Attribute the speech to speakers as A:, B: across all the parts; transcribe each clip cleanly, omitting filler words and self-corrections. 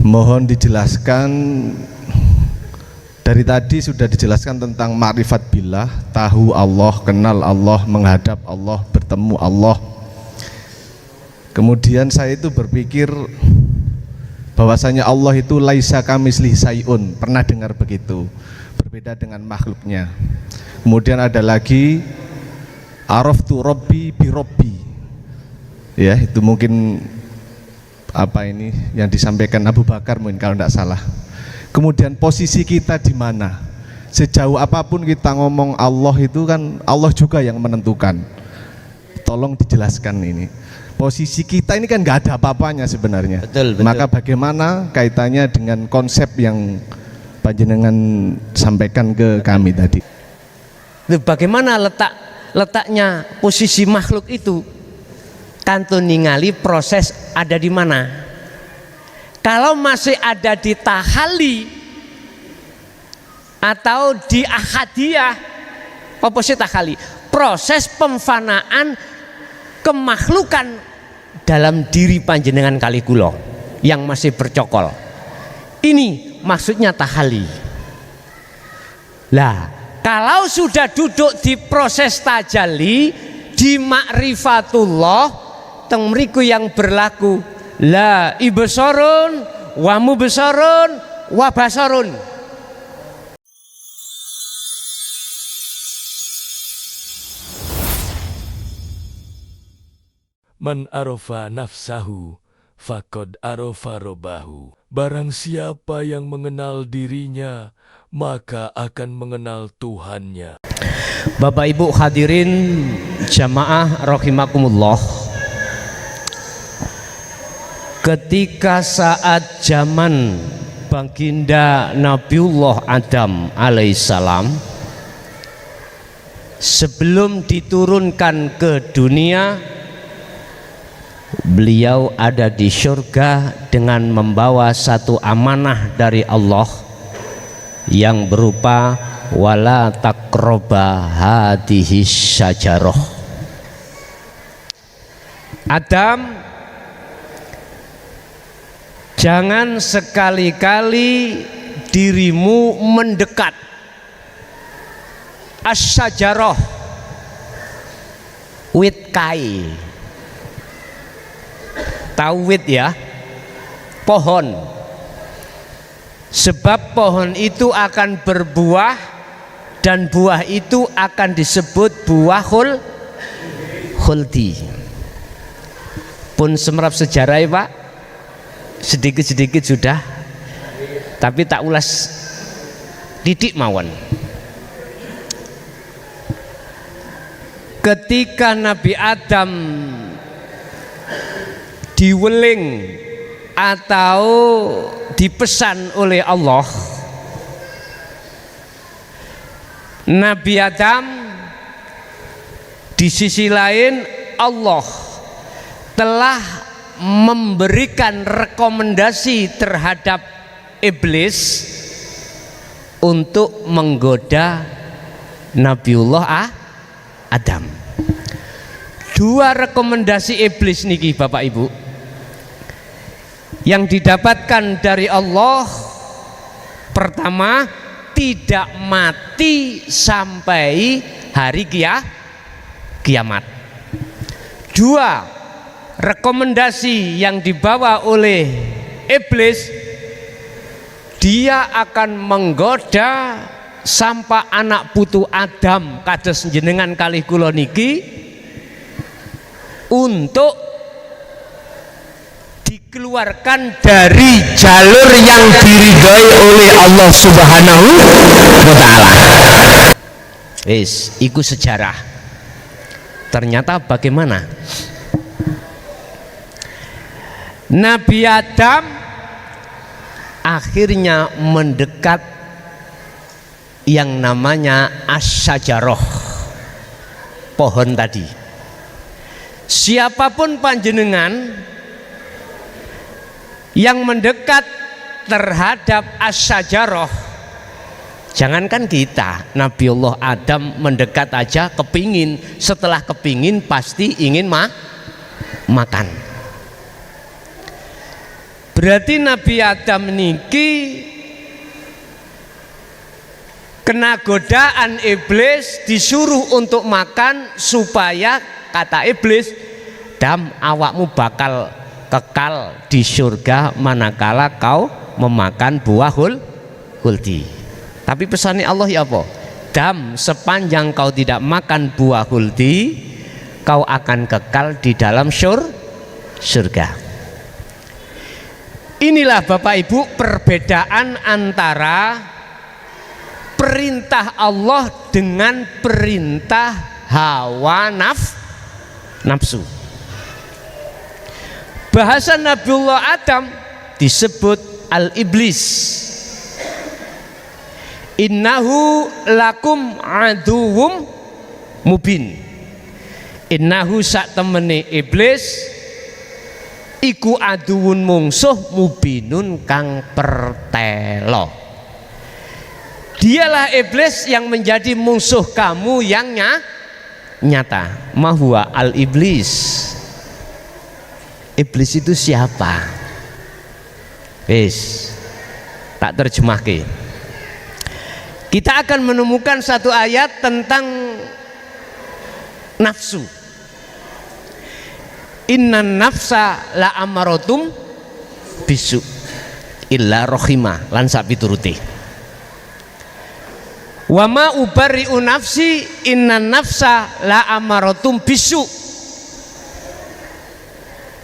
A: Mohon dijelaskan, dari tadi sudah dijelaskan tentang ma'rifat billah, tahu Allah, kenal Allah, menghadap Allah, bertemu Allah. Kemudian saya itu berpikir bahwasanya Allah itu laisa kamislihi syai'un, pernah dengar begitu, berbeda dengan makhluknya. Kemudian ada lagi araftu rabbi bi rabbi, ya itu mungkin apa ini yang disampaikan Abu Bakar mungkin kalau tidak salah. Kemudian posisi kita di mana? Sejauh apapun kita ngomong Allah itu kan Allah juga yang menentukan. Tolong dijelaskan ini. Posisi kita ini kan nggak ada apa-apanya sebenarnya.
B: Betul.
A: Maka bagaimana kaitannya dengan konsep yang panjenengan sampaikan ke kami tadi?
B: Bagaimana letaknya posisi makhluk itu? Kanto ningali proses ada di mana. Kalau masih ada di tahali atau di ahadiyah, apa sih tahali? Proses pemfanaan kemakhlukan dalam diri panjenengan kali kula yang masih bercokol. Ini maksudnya tahali. Lah, kalau sudah duduk di proses tajalli, di ma'rifatullah, teng mriku yang berlaku la ibsarun wa mubsarun wa basarun.
C: Man arafa nafsahu faqad arafa robbahu. Barang siapa yang mengenal dirinya, maka akan mengenal Tuhannya.
B: Bapak Ibu hadirin jamaah rahimakumullah, ketika saat zaman baginda Nabiullah Adam alaihissalam, sebelum diturunkan ke dunia, beliau ada di surga dengan membawa satu amanah dari Allah yang berupa wala taqroba hadhihi syajarah. Adam, jangan sekali-kali dirimu mendekat asyajarah, wit kai. Tahu wit ya, pohon. Sebab pohon itu akan berbuah dan buah itu akan disebut buah khuldi. Pun semerap sejarah ya Pak, sedikit-sedikit sudah, tapi tak ulas didik mawon. Ketika Nabi Adam diweling atau dipesan oleh Allah, Nabi Adam di sisi lain Allah telah memberikan rekomendasi terhadap iblis untuk menggoda Nabiullah Adam. Dua rekomendasi iblis niki Bapak Ibu yang didapatkan dari Allah. Pertama, tidak mati sampai hari kiamat. Dua rekomendasi yang dibawa oleh iblis, dia akan menggoda sampai anak putu Adam kados jenengan kalih kula niki untuk dikeluarkan dari jalur yang diridhoi oleh Allah Subhanahu wa taala. Iku sejarah. Ternyata bagaimana? Nabi Adam akhirnya mendekat yang namanya asyajarah, pohon tadi. Siapapun panjenengan yang mendekat terhadap asyajarah, jangankan kita, Nabiullah Adam mendekat aja kepingin, setelah kepingin pasti ingin makan. Berarti Nabi Adam niki kena godaan iblis, disuruh untuk makan supaya kata iblis, Dam, awakmu bakal kekal di surga manakala kau memakan buah huldi. Tapi pesannya Allah ya apa? Dam, sepanjang kau tidak makan buah huldi, kau akan kekal di dalam surga. Inilah Bapak Ibu perbedaan antara perintah Allah dengan perintah hawa nafsu. Bahasa Nabiullah Adam disebut al-iblis. Innahu lakum aduwwum mubin. Innahu sak temene iblis iku aduwun mungsuh mubinun kang pertelo. Dialah iblis yang menjadi musuh kamu yang nyata. Mahwa al iblis. Iblis itu siapa? Tak terjemahke. Kita akan menemukan satu ayat tentang nafsu. Innan nafsa la amarotum bisu illa rohimah lan sak pituruti. Wa ma ubari'u nafsi innan nafsa la amarotum bisu.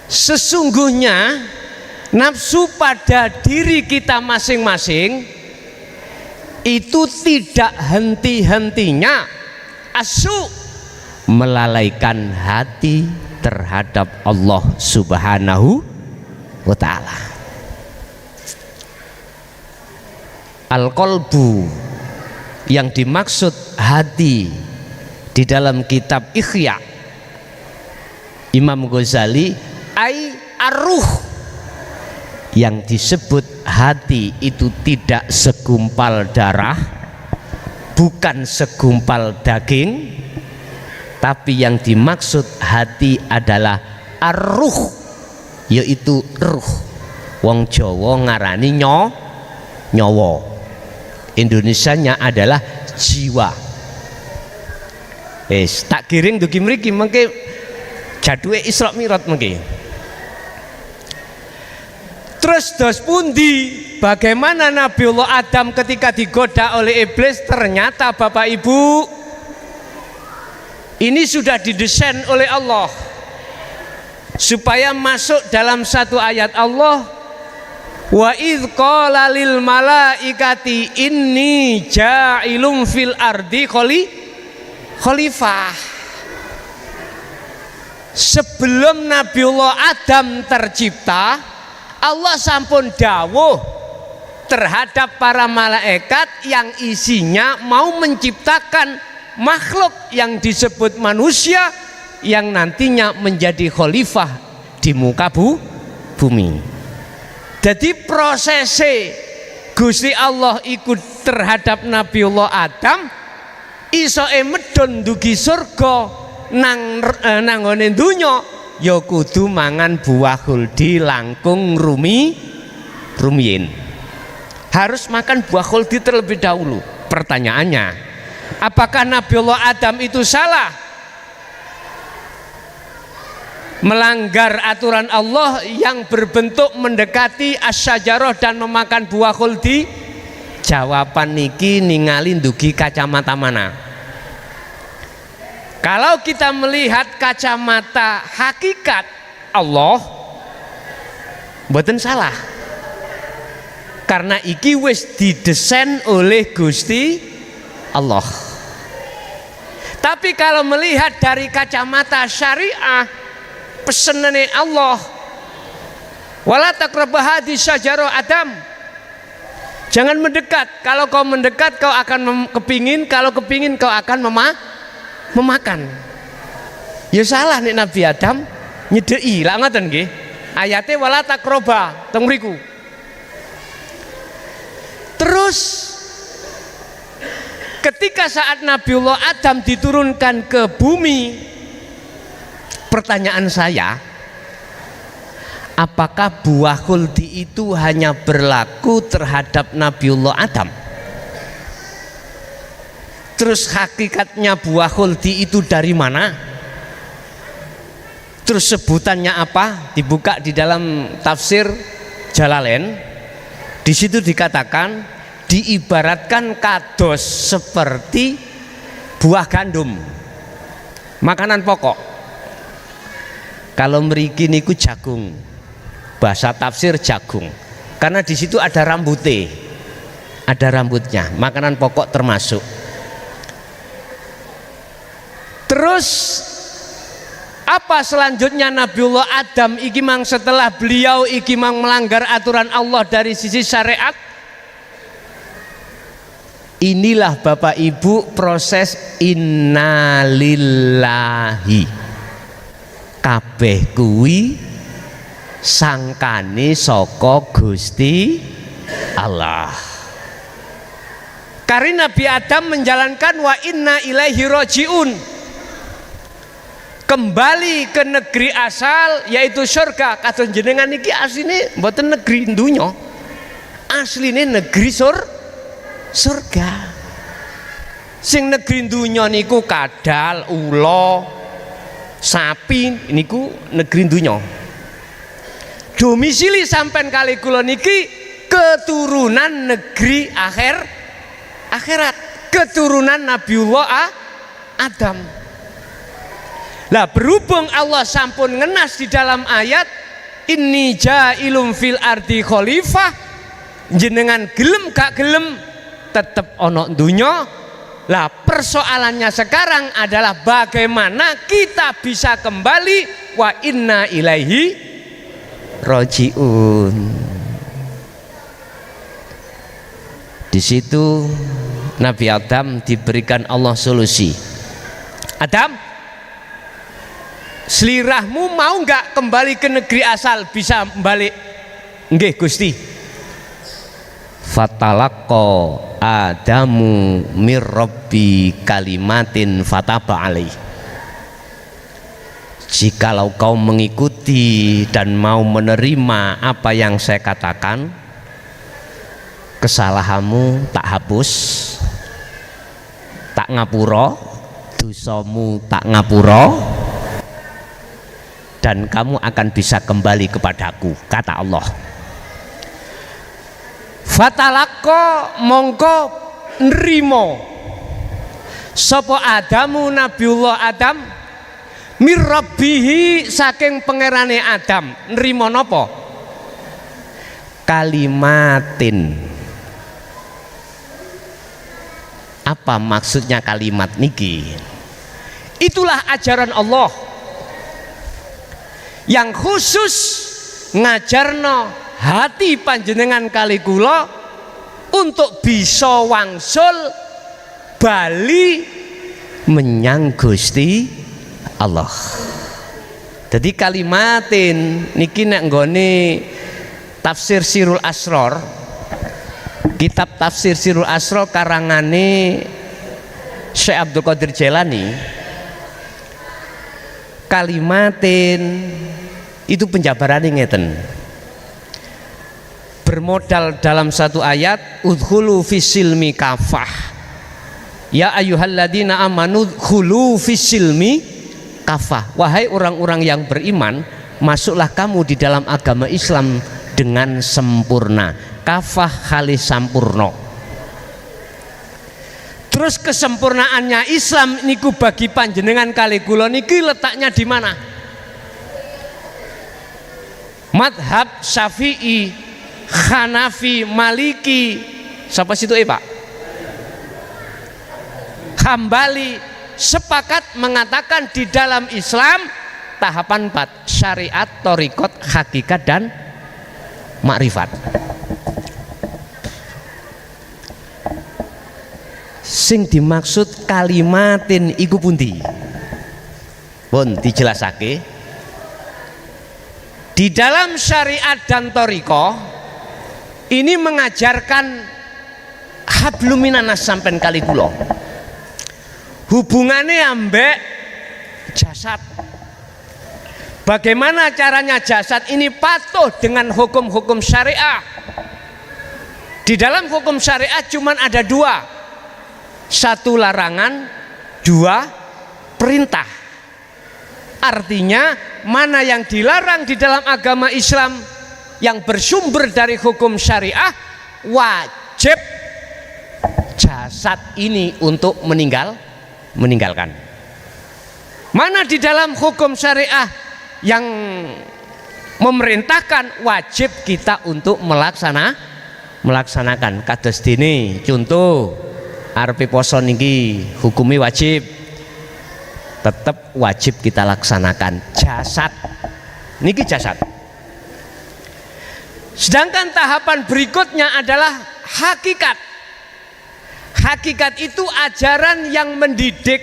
B: Sesungguhnya nafsu pada diri kita masing-masing itu tidak henti-hentinya asu melalaikan hati terhadap Allah Subhanahu wa ta'ala. Al-qalbu yang dimaksud hati di dalam kitab Ikhya Imam Ghazali ai arruh, yang disebut hati itu tidak segumpal darah, bukan segumpal daging, tapi yang dimaksud hati adalah ar-ruh, yaitu ruh. Wong Jawa ngarani nyawa, Indonesianya adalah jiwa. Tak giring dugi mriki mengke jaduke Isra Mi'raj mengke. Terus dos pundi bagaimana Nabiullah Adam ketika digoda oleh iblis? Ternyata Bapak Ibu, ini sudah didesain oleh Allah supaya masuk dalam satu ayat Allah, wa idz qala lil malaikati inni ja'ilun fil ardi khalifah. Sebelum Nabiullah Adam tercipta, Allah sampun dawuh terhadap para malaikat yang isinya mau menciptakan makhluk yang disebut manusia yang nantinya menjadi khalifah di muka bumi. Jadi prosesnya Gusti Allah ikut terhadap Nabiullah Adam iso medon dugi surga nanggone dunya ya kudu mangan buah khuldi langkung rumiyin. Harus makan buah khuldi terlebih dahulu. Pertanyaannya, apakah Nabiullah Adam itu salah melanggar aturan Allah yang berbentuk mendekati asyajarah dan memakan buah khuldi? Jawaban niki ningali ndugi kacamata mana? Kalau kita melihat kacamata hakikat Allah, mboten salah, karena iki wis didesain oleh Gusti Allah. Tapi kalau melihat dari kacamata syariah, pesenane Allah, wala taqrabu hadhihi syajarah Adam, jangan mendekat. Kalau kau mendekat kau akan kepingin, kalau kepingin kau akan memakan. Ya salah nih Nabi Adam nyedeki lah ngoten nggih. Ayate wala taqraba teng mriku. Terus ketika saat Nabiullah Adam diturunkan ke bumi, pertanyaan saya, apakah buah khuldi itu hanya berlaku terhadap Nabiullah Adam? Terus hakikatnya buah khuldi itu dari mana? Terus sebutannya apa? Dibuka di dalam tafsir Jalalain. Di situ dikatakan diibaratkan kados seperti buah gandum, makanan pokok. Kalau mriki niku jagung, bahasa tafsir jagung, karena di situ ada rambutnya, ada rambutnya, makanan pokok termasuk. Terus apa selanjutnya Nabiullah Adam iki mang setelah beliau iki mang melanggar aturan Allah dari sisi syariat? Inilah Bapak Ibu proses innalillahi. Kabeh kuwi sangkane saka Gusti Allah. Karena Nabi Adam menjalankan wa inna ilaihi rajiun, kembali ke negeri asal yaitu surga. Kados jenengan iki asline mboten negeri dunya, asline negeri surga. Sing negeri dunya niku kadal, ula, sapi niku negeri dunya. Domisili sampean kali kula niki keturunan negeri akhirat, keturunan Nabiullah Adam. Lah berhubung Allah sampun ngenas di dalam ayat inni ja'ilum fil ardi khalifah, jenengan gelem gak gelem tetep ono dunya. Lah persoalannya sekarang adalah bagaimana kita bisa kembali wa inna ilaihi rajiun. Di situ Nabi Adam diberikan Allah solusi. Adam, selirahmu mau nggak kembali ke negeri asal? Bisa balik? Nggih Gusti. Fatalaqqa Adamu mir rabbi kalimatin fataba alaih. Jikalau kau mengikuti dan mau menerima apa yang saya katakan, kesalahanmu tak hapus, tak ngapura, dosamu tak ngapura, dan kamu akan bisa kembali kepadaku, kata Allah. Fatalaqqa mongko nrimo sapa Adamu Nabiullah Adam mirrabbihi saking pangerane Adam. Nrimo napa? Kalimatin. Apa maksudnya kalimat niki? Itulah ajaran Allah yang khusus ngajarno hati panjenengan kali kula untuk bisa wangsul bali menyang Gusti Allah. Jadi kalimatin niki nek nggone tafsir Sirul Asrar, kitab tafsir Sirul Asrar karangane Syekh Abdul Qadir Jailani, kalimatin itu penjabarannya ngeten, bermodal dalam satu ayat udkhulu fisilmi kafah ya ayyuhalladzina amanu udkhulu fisilmi kafah, wahai orang-orang yang beriman, masuklah kamu di dalam agama Islam dengan sempurna. Kafah khalis sampurno. Terus kesempurnaannya Islam niku bagi panjenengan kali kula niki letaknya di mana? Madhab Syafi'i, Hanafi, Maliki, siapa situ Pak? Hambali sepakat mengatakan di dalam Islam tahapan 4, syariat, thariqat, hakikat dan makrifat. Sing dimaksud kalimatin iku pundi? Pun dijelasake. Di dalam syariat dan thariqah ini mengajarkan hablum minanas sampean kali kula. Hubungannya ambek jasad. bagaimana caranya jasad ini patuh dengan hukum-hukum syariah. Di dalam hukum syariah cuma ada dua, satu larangan, dua perintah. Artinya mana yang dilarang di dalam agama Islam yang bersumber dari hukum syariah, wajib jasad ini untuk meninggalkan. Mana di dalam hukum syariah yang memerintahkan, wajib kita untuk melaksanakan. Kados dene contoh arepe poso niki hukumi wajib, tetap wajib kita laksanakan. Jasad niki jasad. Sedangkan tahapan berikutnya adalah hakikat. Hakikat itu ajaran yang mendidik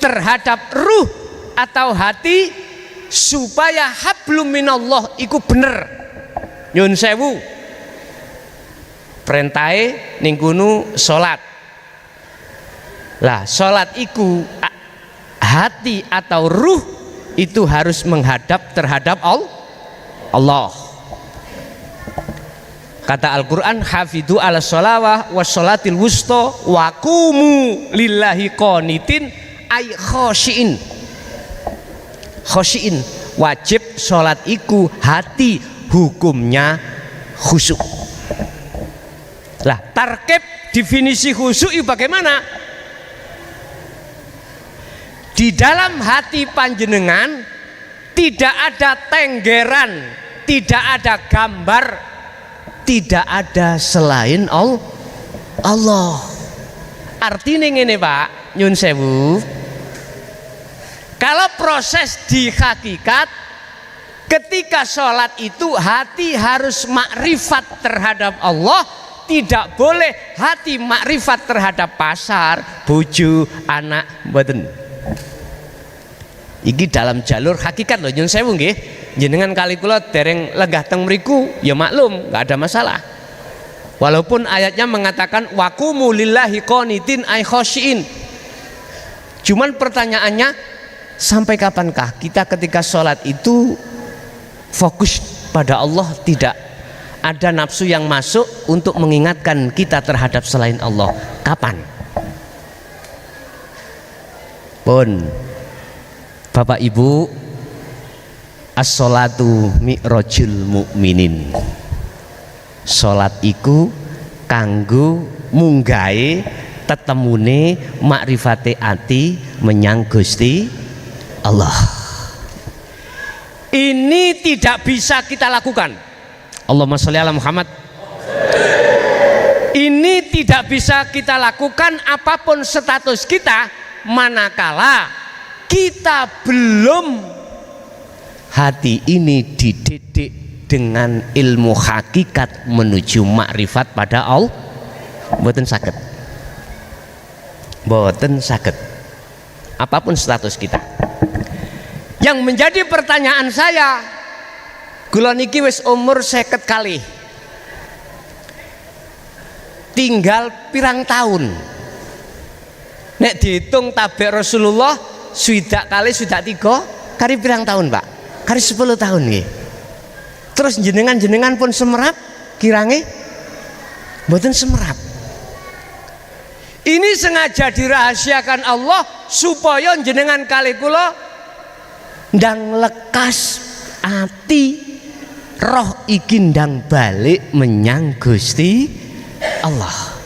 B: terhadap ruh atau hati supaya hablum minallah iku bener. Nyun sewu, perintahe ning kono salat. Lah salat iku hati atau ruh itu harus menghadap terhadap Allah. Kata Al-Quran, hafidhu ala sholawah wa sholatil wusto wa kumu lillahi qanitin ay khosyiin. Khosyiin, wajib sholat iku hati hukumnya khusyuk. Lah tarkib definisi khusyuk itu bagaimana? Di dalam hati panjenengan tidak ada tenggeran, tidak ada gambar, tidak ada selain Allah. Artinya ngene Pak, nyun sewu, kalau proses di hakikat ketika sholat itu hati harus makrifat terhadap Allah, tidak boleh hati makrifat terhadap pasar, bojo, anak, mboten. Iki dalam jalur hakikat loh nyun sewu nggih. Jenengan kali kula dereng lenggah teng mriku ya maklum, nggak ada masalah. Walaupun ayatnya mengatakan waqumu lillahi qanitin ay khosyiin. Cuman pertanyaannya, sampai kapankah kita ketika sholat itu fokus pada Allah, tidak ada nafsu yang masuk untuk mengingatkan kita terhadap selain Allah? Kapan? Pun Bapak Ibu, as-sholatu mi'rajul mu'minin. Salat iku kanggo munggahe tetemune makrifate ati menyang Gusti Allah. Ini tidak bisa kita lakukan. Allahumma sholli ala Muhammad. Ini tidak bisa kita lakukan apapun status kita, manakala kita belum hati ini dididik dengan ilmu hakikat menuju makrifat pada Allah. Mboten saged. Mboten saged. Apapun status kita. Yang menjadi pertanyaan saya, kula niki wis umur 50 kali. Tinggal pirang tahun. Nek dihitung tabek Rasulullah swidak kali swidak 3, kari pirang tahun Pak? Kari 10 tahun nggih. Terus jenengan pun semerap kirange mboten semerap. Ini sengaja dirahasiakan Allah supaya jenengan kali kula ndang lekas ati roh iki ndang balik menyang Gusti Allah.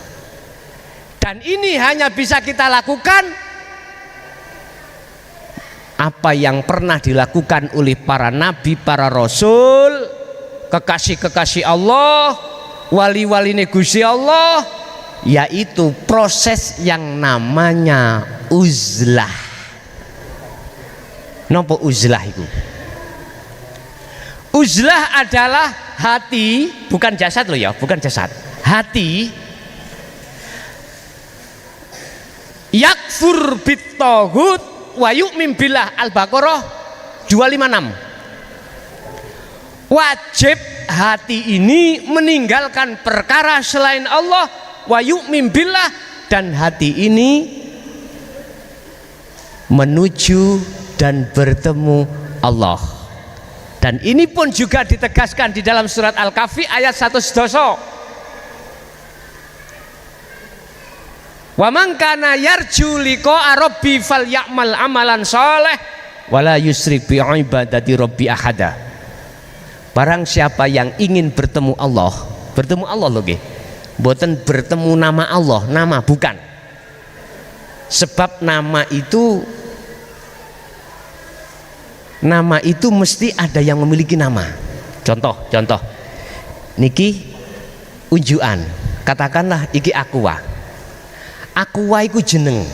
B: Dan ini hanya bisa kita lakukan apa yang pernah dilakukan oleh para nabi, para rasul, kekasih-kekasih Allah, wali-wali Gusti Allah, yaitu proses yang namanya uzlah. Napa uzlah itu? Uzlah adalah hati, bukan jasad loh ya, bukan jasad. Hati yakfur bit-taghut wa yu'min billah. Al-Baqarah 256. Wajib hati ini meninggalkan perkara selain Allah, wa yu'min billah, dan hati ini menuju dan bertemu Allah. Dan ini pun juga ditegaskan di dalam surat Al-Kahfi ayat 112. Wa man kana yarju liqa'a rabbi falyamal amalan shalih wala yusrik bi ibadati rabbi ahada. Barang siapa yang ingin bertemu Allah loh nggih. Mboten bertemu nama Allah, nama bukan. Sebab nama itu mesti ada yang memiliki nama. Contoh niki unjukan. Katakanlah iki Aqua. Aqua iku jeneng.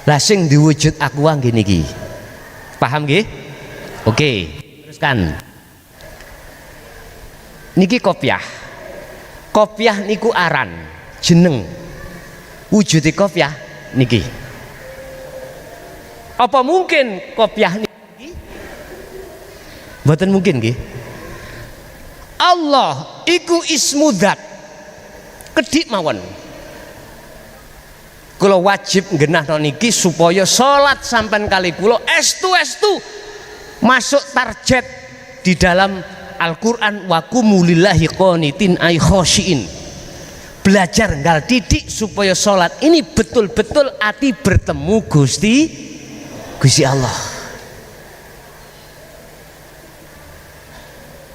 B: Lah sing diwujud Aqua nggih niki. Paham nggih? Oke, teruskan. Niki kopiah. Kopiah niku aran, jeneng. Wujude kopiah niki. Apa mungkin kopiah niki? Mboten mungkin nggih. Allah iku ismu dzat. Kedik mawon. Kula wajib nggenahno niki supaya salat sampean kali kula estu masuk target di dalam Al-Qur'an wa qumu lillahi qanitin ay khosyin. Belajar nggal didik supaya salat ini betul-betul ati bertemu Gusti Allah.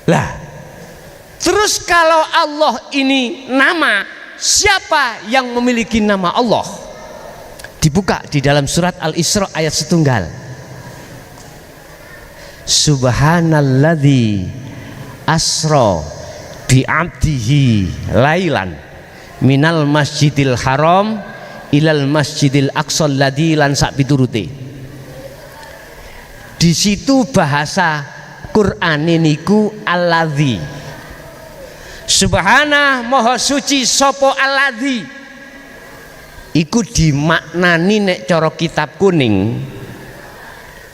B: Lah, terus kalau Allah ini nama, siapa yang memiliki nama Allah? Dibuka di dalam surat Al-Isra ayat 1. Subhanalladzi asra bi 'abdihi lailan minal masjidil haram ilal masjidil aqsa alladzi lan sak piturute. Di situ bahasa Qur'an niku alladzi. Subhana maha suci sapa alladzi. Iku dimaknani nek cara kitab kuning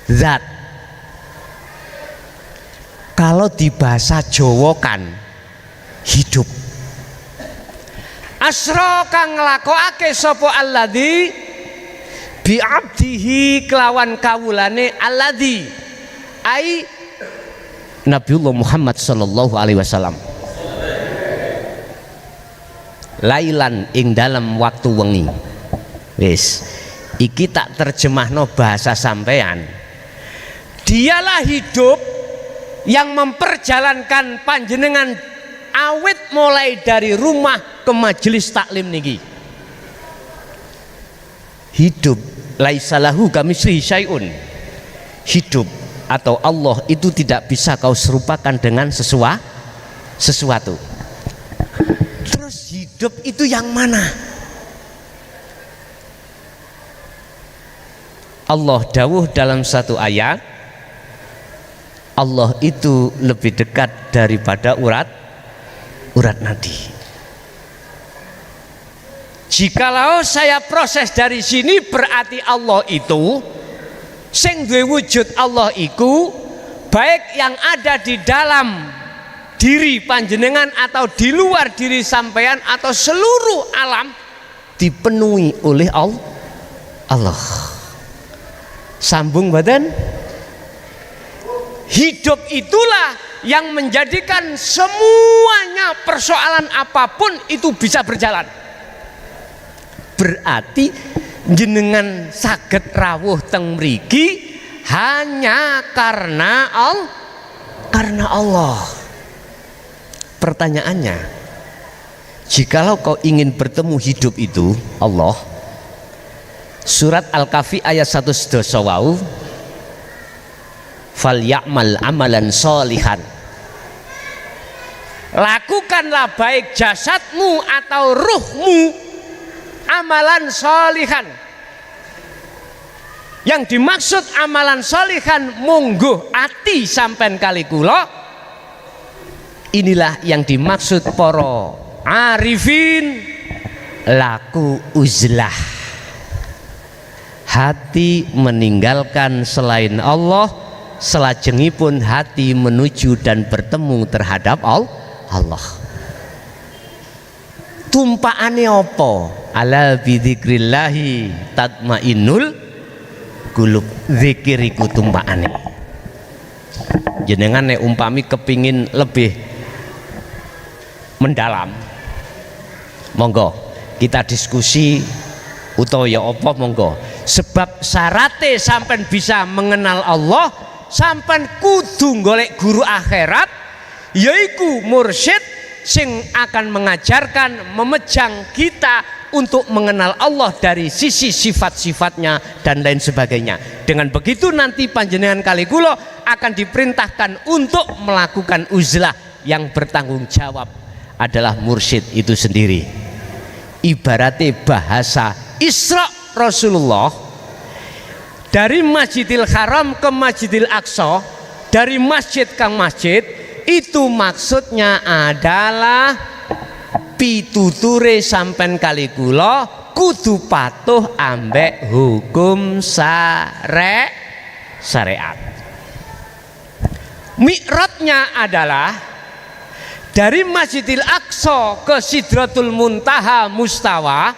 B: zat. Kalau di bahasa Jawa kan hidup. Asra kang nglakokake sapa alladzi bi abdihi kelawan kawulane alladzi ai Nabiullah Muhammad sallallahu alaihi wasallam. Lailan ing dalam waktu wengi. Wis, iki tak terjemahno bahasa sampean. Dialah hidup yang memperjalankan panjenengan awit mulai dari rumah ke majelis taklim niki. Hidup laisalahu kamitslihi syai'un. Hidup atau Allah itu tidak bisa kau serupakan dengan sesuatu. Terus hidup itu yang mana? Allah dawuh dalam satu ayat, Allah itu lebih dekat daripada urat nadi. Jikalau saya proses dari sini berarti Allah itu sing duwe wujud Allah iku baik yang ada di dalam diri panjenengan atau di luar diri sampean atau seluruh alam dipenuhi oleh Allah. Sambung badan. Hidup itulah yang menjadikan semuanya persoalan apapun itu bisa berjalan. Berarti jenengan saged rawuh teng mriki hanya karena Allah. Pertanyaannya, jikalau kau ingin bertemu hidup itu Allah, surat Al-Kahfi ayat 112 wau, falyamal amalan sholihan. Lakukanlah baik jasadmu atau ruhmu amalan sholihan. Yang dimaksud amalan sholihan mungguh ati sampean kali kula. Inilah yang dimaksud para arifin laku uzlah. Hati meninggalkan selain Allah, selajengipun hati menuju dan bertemu terhadap Allah. Tumpaane apa? Ala bidzikrillahi tatmainnul qulub. Zikir iku tumpaane. jenengan nek umpami kepingin lebih mendalam, monggo kita diskusi utawa ya apa monggo. Sebab syaratnya sampean bisa mengenal Allah, sampean kudu golek guru akhirat, yaiku mursyid sing akan mengajarkan, memejang kita untuk mengenal Allah dari sisi sifat-sifatnya dan lain sebagainya. Dengan begitu nanti panjenengan kali kula akan diperintahkan untuk melakukan uzlah, yang bertanggung jawab adalah mursyid itu sendiri. Ibaratnya bahasa Isra Rasulullah dari Masjidil Haram ke Masjidil Aqsa, dari masjid ke masjid, itu maksudnya adalah pituture sampen kali kula kudu patuh ambek hukum syariat. Mi'rajnya adalah dari Masjidil Aqsa ke Sidratul Muntaha Mustawa,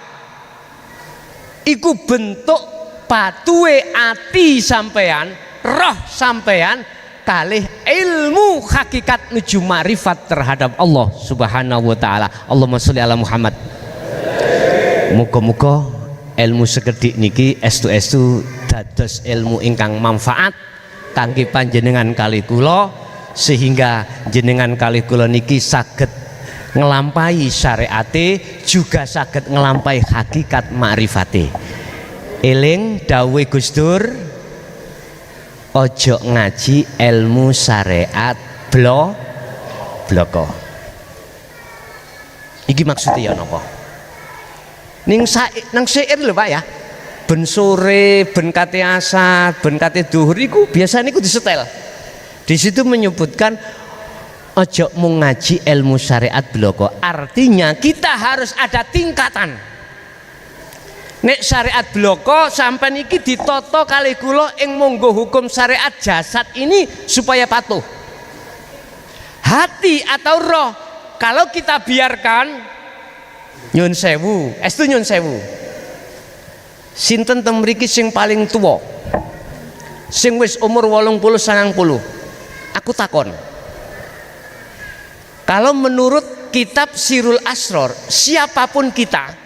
B: iku bentuk patuhe ati sampean, roh sampean kalih ilmu hakikat nuju ma'rifat terhadap Allah Subhanahu wa taala. Allahumma sholli ala Muhammad. Muga-muga ilmu sekedhik niki estu-estu dados ilmu ingkang manfaat kangge panjenengan kali kula, sehingga jenengan kali kula niki saged ngelampahi syariate, juga saged ngelampahi hakikat ma'rifate. Eling dawuhe Gus Dur, ojo ngaji ilmu syariat bloko. Iki maksudnya ya napa? Nang syair lho Pak ya. Ben sore, ben kate asar, ben kate duhur iku biasane iku disetel. Di situ menyebutkan ojo mung ngaji ilmu syariat bloko. Artinya kita harus ada tingkatan. Nek syariat bloko sampai niki ditoto kali kula ing monggo hukum syariat jasad ini supaya patuh. Hati atau roh kalau kita biarkan, nyun sewu, estu nyun sewu. Sinten teng mriki sing paling tua? Sing wis umur 80-90. Aku takon. Kalau menurut kitab Sirul Asror, siapapun kita,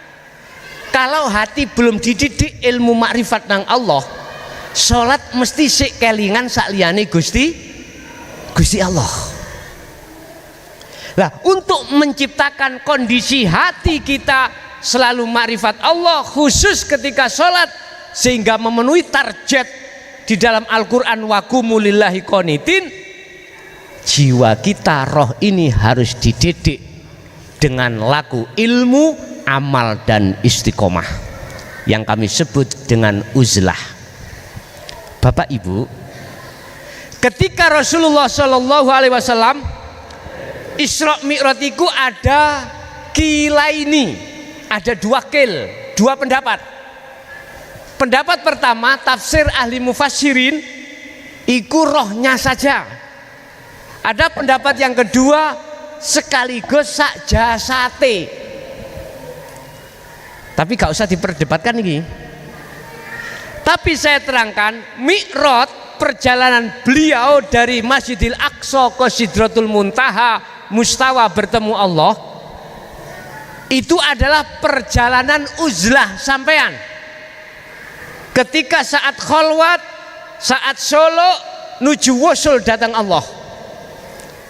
B: kalau hati belum dididik ilmu makrifat nang Allah, sholat mesti sik kelingan sak liyane Gusti Allah. Lah, untuk menciptakan kondisi hati kita selalu makrifat Allah, khusus ketika sholat, sehingga memenuhi target di dalam Al-Quran, wa qumu lillahi qanitin, jiwa kita, roh ini harus dididik dengan laku ilmu, amal dan istiqomah yang kami sebut dengan uzlah. Bapak Ibu, ketika Rasulullah Shallallahu Alaihi Wasallam Isra Mi'raj itu ada kilaini, ada dua pendapat. Pendapat pertama, tafsir ahli mufassirin, iku rohnya saja. Ada pendapat yang kedua, sekaligus sak jasate. Tapi gak usah diperdebatkan ini. Tapi saya terangkan, Mi'raj, perjalanan beliau dari Masjidil Aqsa ke Sidratul Muntaha Mustawa bertemu Allah, itu adalah perjalanan uzlah sampean. Ketika saat kholwat, saat solo nuju wusul datang Allah,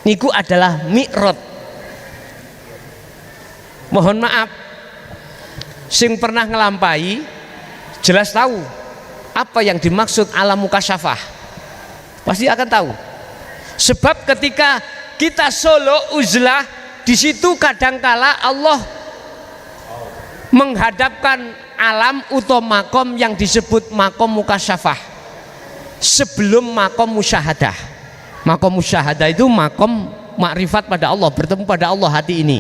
B: niku adalah Mi'raj. Mohon maaf, sing pernah ngelampai jelas tahu apa yang dimaksud alam mukasyafah, pasti akan tahu. Sebab ketika kita solo uzlah, di situ kadangkala Allah menghadapkan alam atau makom yang disebut makom mukasyafah sebelum makom musyahadah. Makom musyahadah itu makom makrifat pada Allah, bertemu pada Allah hati ini.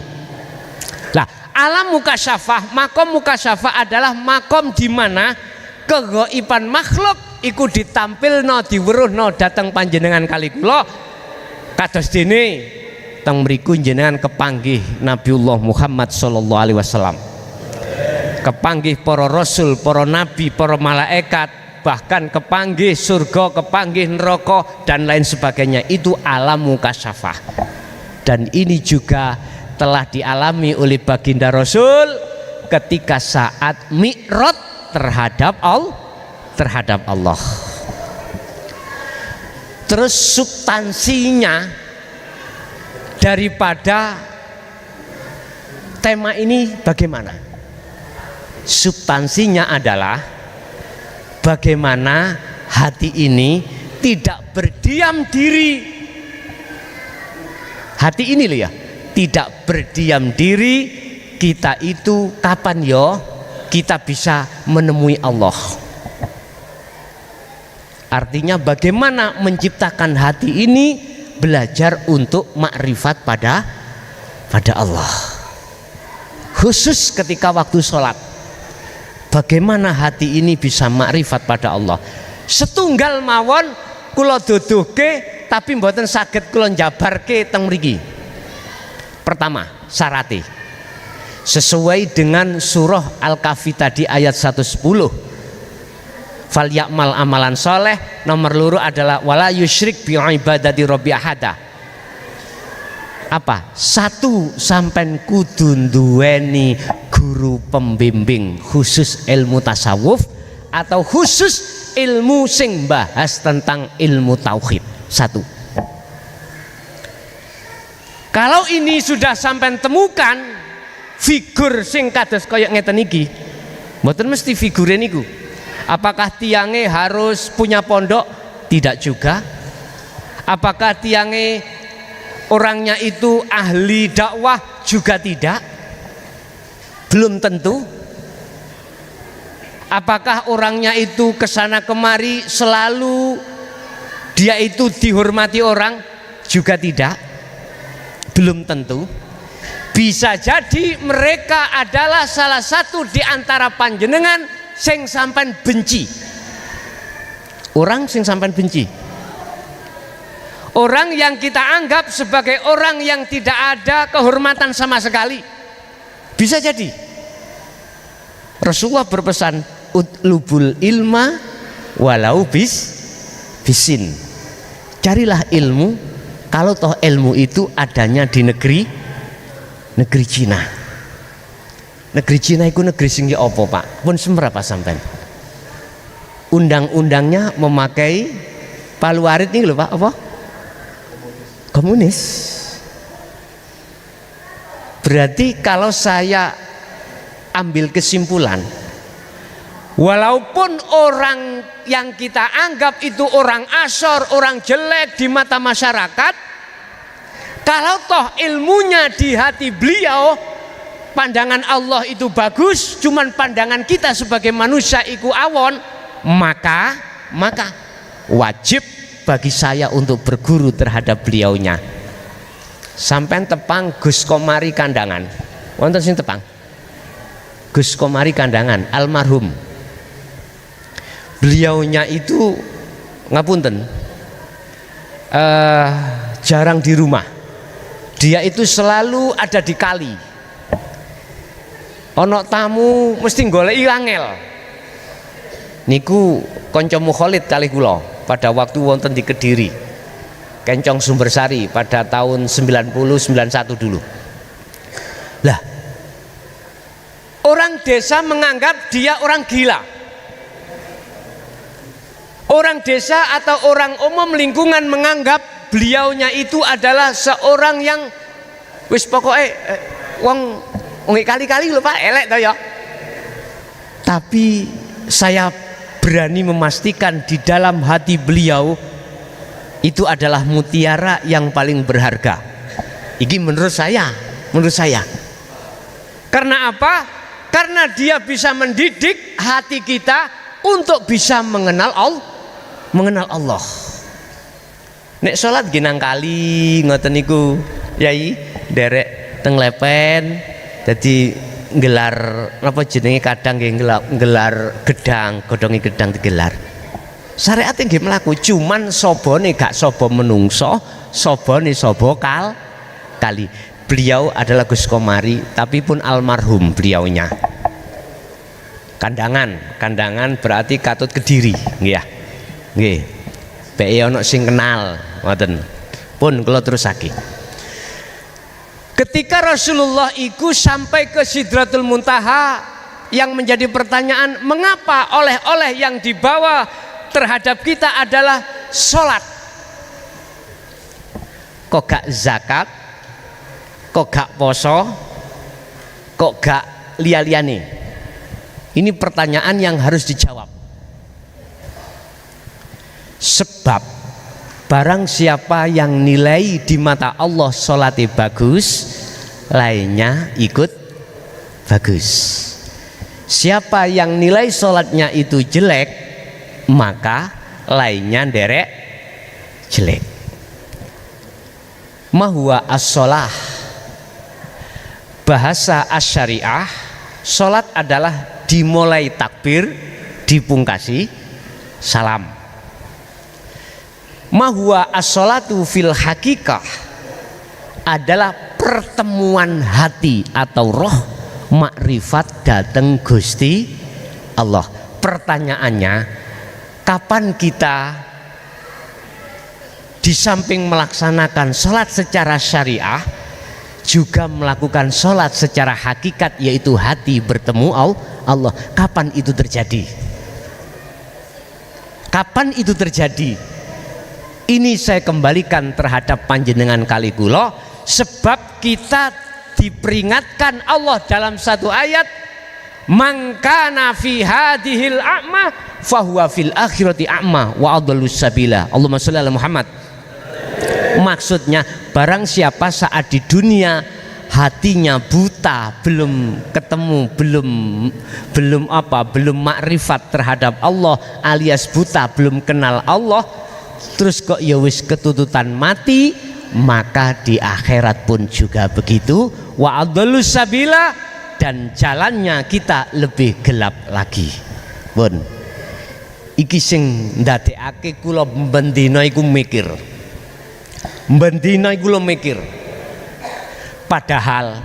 B: Nah, alam mukasyafah, makom mukasyafah adalah makom di mana kegaiban makhluk iku ditampilno, diweruhno datang panjenengan kali kula. Kados dene teng mriku jenengan kepanggih Nabiullah Muhammad sallallahu alaihi wasallam. Kepanggih para rasul, para nabi, para malaikat, bahkan kepanggih surga, kepanggih neraka dan lain sebagainya. Itu alam mukasyafah. Dan ini juga telah dialami oleh baginda Rasul ketika saat mi'raj terhadap Allah. Terus substansinya daripada tema ini bagaimana? Substansinya adalah bagaimana hati ini tidak berdiam diri. Hati ini loh ya, tidak berdiam diri. Kita itu kapan yo kita bisa menemui Allah? Artinya bagaimana menciptakan hati ini, belajar untuk makrifat pada Allah. Khusus ketika waktu sholat, bagaimana hati ini bisa makrifat pada Allah. Setunggal mawon kula duduhke tapi mboten saged kula njabarke teng mriki. Pertama, syarate sesuai dengan surah Al-Kahfi tadi ayat 110. Fal ya'mal amalan soleh. Nomor loro adalah wala yusyrik bi ibadati rabbi ahada. Apa? Satu, sampean kudu nduweni guru pembimbing khusus ilmu tasawuf atau khusus ilmu sing bahas tentang ilmu tauhid. Satu. Kalau ini sudah sampean temukan figur sing kados kaya ngeten iki, mboten mesti figure niku. Apakah tiange harus punya pondok? Tidak juga. Apakah tiange orangnya itu ahli dakwah? Juga tidak. Belum tentu. Apakah orangnya itu kesana kemari selalu dia itu dihormati orang? Juga tidak. Belum tentu. Bisa jadi mereka adalah salah satu di antara panjenengan sing sampean benci. Orang sing sampean benci. Orang yang kita anggap sebagai orang yang tidak ada kehormatan sama sekali. Bisa jadi. Rasulullah berpesan utlubul ilma walau bisin. Carilah ilmu kalau toh ilmu itu adanya di negeri Cina. Negeri Cina itu negeri sing ya apa Pak? Pun seberapa sampean? Undang-undangnya memakai paluarit ini loh Pak, apa? Komunis. Berarti kalau saya ambil kesimpulan, walaupun orang yang kita anggap itu orang asor, orang jelek di mata masyarakat, kalau toh ilmunya di hati beliau, pandangan Allah itu bagus, cuman pandangan kita sebagai manusia iku awon, maka wajib bagi saya untuk berguru terhadap beliaunya. Sampai tepang Gus Komari Kandangan, wonten sing tepang Gus Komari Kandangan almarhum. Beliaunya itu ngapunten jarang di rumah. Dia itu selalu ada di kali. Ono tamu mesti goleki angel. Niku kanca Mukholid kali kula pada waktu wonten di Kediri. Kencong Sumbersari pada tahun 90-91 dulu. Lah, orang desa menganggap dia orang gila. Orang desa atau orang umum lingkungan menganggap beliaunya itu adalah seorang yang wis pokoknya wong kali-kali lho Pak, elek toh ya. Tapi saya berani memastikan di dalam hati beliau itu adalah mutiara yang paling berharga. Ini menurut saya. Karena apa? Karena dia bisa mendidik hati kita untuk bisa mengenal Allah. Nek salat ginang kali ngoten niku, Yai, derek teng lepen. Jadi gelar apa jenenge kadang nggih gelar gedang, godhonge gedang digelar. Syariate nggih mlaku, cuman sobone gak sobo menungso, sobone sobo kali. Beliau adalah Gus Komari, tapi pun almarhum beliaunya. Kandangan berarti katut Kediri, nggih ya. Nggih. Bae ana sing kenal, ngoten. Pun kula terusake. Ketika Rasulullah iku sampai ke Sidratul Muntaha, yang menjadi pertanyaan, mengapa oleh-oleh yang dibawa terhadap kita adalah sholat? Kok gak zakat, kok gak poso, kok gak lia-liane? Ini pertanyaan yang harus dijawab. Sebab barang siapa yang nilai di mata Allah sholatnya bagus, lainnya ikut bagus. Siapa yang nilai sholatnya itu jelek, maka lainnya derek jelek. Mahuwa as-sholah, bahasa as-syariah, sholat adalah dimulai takbir, dipungkasi salam. Mahuwa as-sholatu fil hakikah, adalah pertemuan hati atau roh makrifat dateng Gusti Allah. Pertanyaannya, kapan kita di samping melaksanakan sholat secara syariah juga melakukan sholat secara hakikat, yaitu hati bertemu Allah? Kapan itu terjadi? Kapan itu terjadi? Ini saya kembalikan terhadap panjenengan kali kula, sebab kita diperingatkan Allah dalam satu ayat, mangkana fi hadhil a'ma fahuwa fil akhirati a'ma wa adallus sabila. Allahumma sholli ala Muhammad. Maksudnya, barang siapa saat di dunia hatinya buta, belum ketemu, belum makrifat terhadap Allah, alias buta, belum kenal Allah, terus kok ya wis ketututan mati, maka di akhirat pun juga begitu. Wa adallus sabila, dan jalannya kita lebih gelap lagi. Pun iki sing ndadekake kula bendina iku mikir. Bendina iku lho mikir. Padahal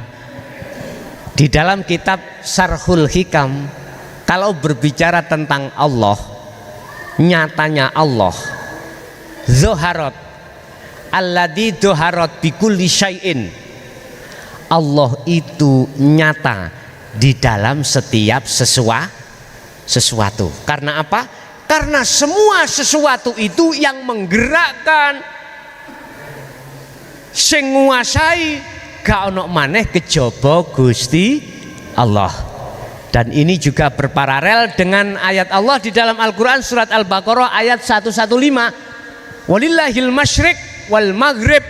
B: di dalam kitab Syarhul Hikam, kalau berbicara tentang Allah, nyatanya Allah Zoharot alladzi doharot bikulli syai'in, Allah itu nyata di dalam setiap sesuatu. Karena apa? Karena semua sesuatu itu yang menggerakkan, sing nguasai, gak ono maneh kejaba Gusti Allah. Dan ini juga berparalel dengan ayat Allah di dalam Al-Quran surat Al-Baqarah ayat 115, walillahil masyriq wal maghrib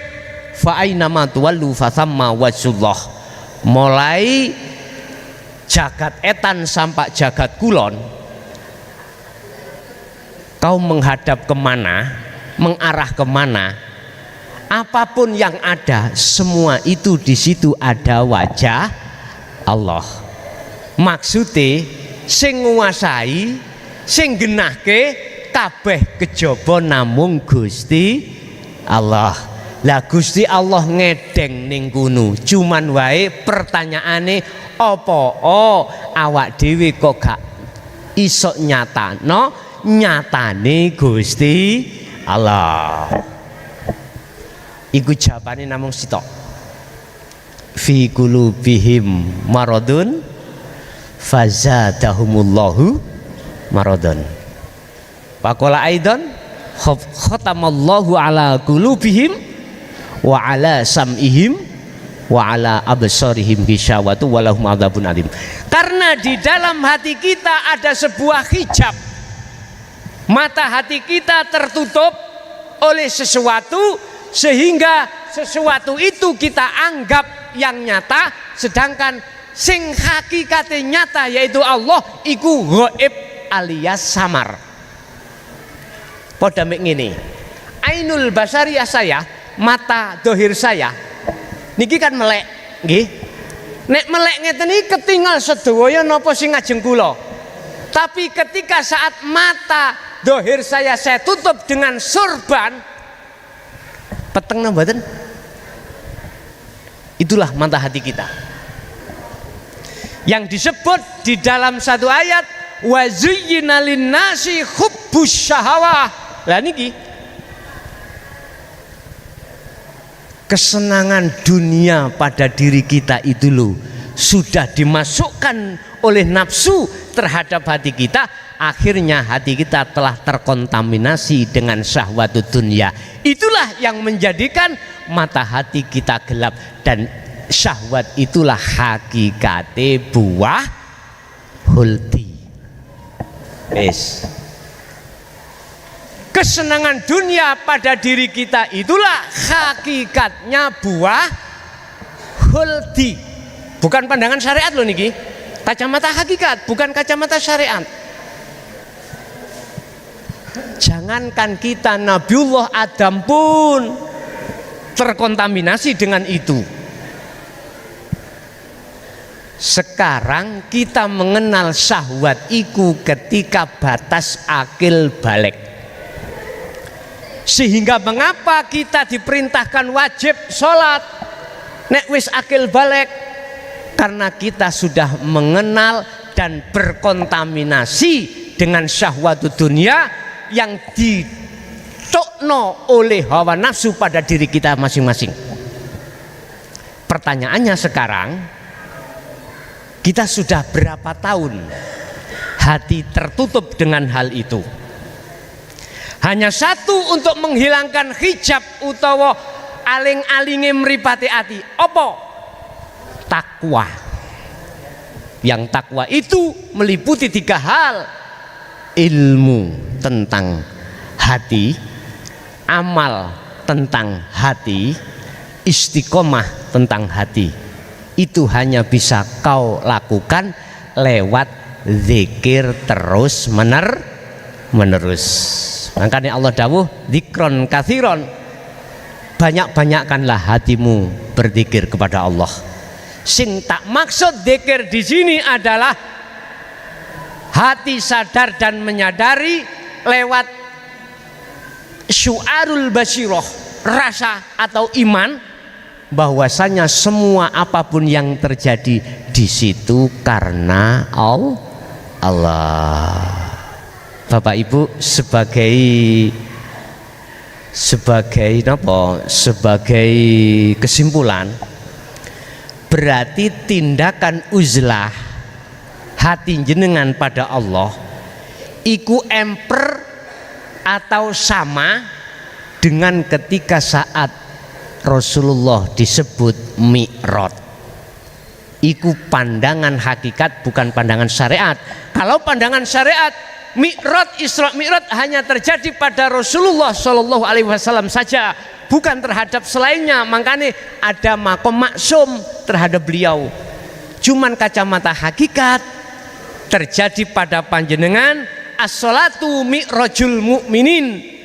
B: fa aynama tuwallu fathamma wajhullah. Mulai jagat etan sampai jagat kulon, kau menghadap kemana, mengarah kemana, apapun yang ada, semua itu di situ ada wajah Allah. Maksudnya sing nguasai, sing genahke kabeh kejaba namung Gusti Allah. Lah Gusti Allah ngedeng ning kono, cuman wae pertanyaane apa awak dhewe kok gak iso nyatane Gusti Allah. Iku jawabane namung sitok. Fi qulubihim maradun fazadahumullahu maradun. Faqala aidan khatamallahu ala qulubihim wa ala sam'ihim wa ala absarihim ghishawatu walahum adzabun alim. Karena di dalam hati kita ada sebuah hijab. Mata hati kita tertutup oleh sesuatu, sehingga sesuatu itu kita anggap yang nyata, sedangkan sing hakikate nyata yaitu Allah iku ghaib alias samar. Padha mek ngene, ainul basariyah saya, mata dohir saya niki kan melek nggih. Nek melek ngeten iki ketinggal sedaya napa sing ngajeng kula. Tapi ketika saat mata dohir saya tutup dengan surban, peteng mboten? Itulah mata hati kita. yang disebut di dalam satu ayat wa zuyyina linnasi hubbus syahawah. Lah niki kesenangan dunia pada diri kita itu loh sudah dimasukkan oleh nafsu terhadap hati kita, akhirnya hati kita telah terkontaminasi dengan syahwatud dunya. Itulah yang menjadikan mata hati kita gelap, dan syahwat itulah hakikate buah huldi. Kesenangan dunia pada diri kita itulah hakikatnya buah huldi. Bukan pandangan syariat loh niki, kacamata hakikat, bukan kacamata syariat. Jangankan kita, Nabiullah Adam pun terkontaminasi dengan itu. Sekarang kita mengenal syahwat iku ketika batas akil balik. Sehingga mengapa kita diperintahkan wajib sholat nek wis akil balik? Karena kita sudah mengenal dan berkontaminasi dengan syahwatud dunia yang ditokno oleh hawa nafsu pada diri kita masing-masing. Pertanyaannya sekarang, kita sudah berapa tahun hati tertutup dengan hal itu? Hanya satu untuk menghilangkan hijab utawa aling-alinge mripate ati. Apa? Takwa. Yang takwa itu meliputi 3 hal: ilmu tentang hati, amal tentang hati, istiqomah tentang hati. Itu hanya bisa kau lakukan lewat zikir terus menerus. Makanya Allah dawuh dzikron katsiron, banyak-banyakkanlah hatimu berzikir kepada Allah. Sing tak maksud zikir di sini adalah hati sadar dan menyadari lewat syu'arul basyirah, rasa atau iman bahwasanya semua apapun yang terjadi di situ karena Allah. Bapak Ibu, sebagai kesimpulan, berarti tindakan uzlah hati jenengan pada Allah iku emper atau sama dengan ketika saat Rasulullah disebut Mi'raj. Iku pandangan hakikat, bukan pandangan syariat. Kalau pandangan syariat, Mi'raj, Isra Mi'raj hanya terjadi pada Rasulullah Shallallahu Alaihi Wasallam saja, bukan terhadap selainnya. Makanya ada makom maksum terhadap beliau. Cuman kacamata hakikat terjadi pada panjenengan. As-sholatu mi'rajul mu'minin.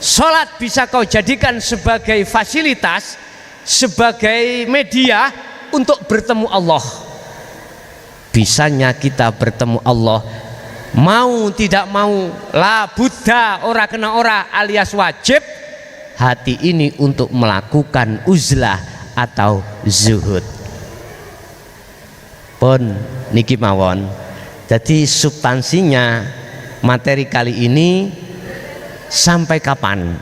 B: Sholat bisa kau jadikan sebagai fasilitas, sebagai media untuk bertemu Allah. Bisanya kita bertemu Allah, mau tidak mau, la buddha, ora kena ora, alias wajib hati ini untuk melakukan uzlah atau zuhud. Pun niki mawon. Jadi substansinya materi kali ini, sampai kapan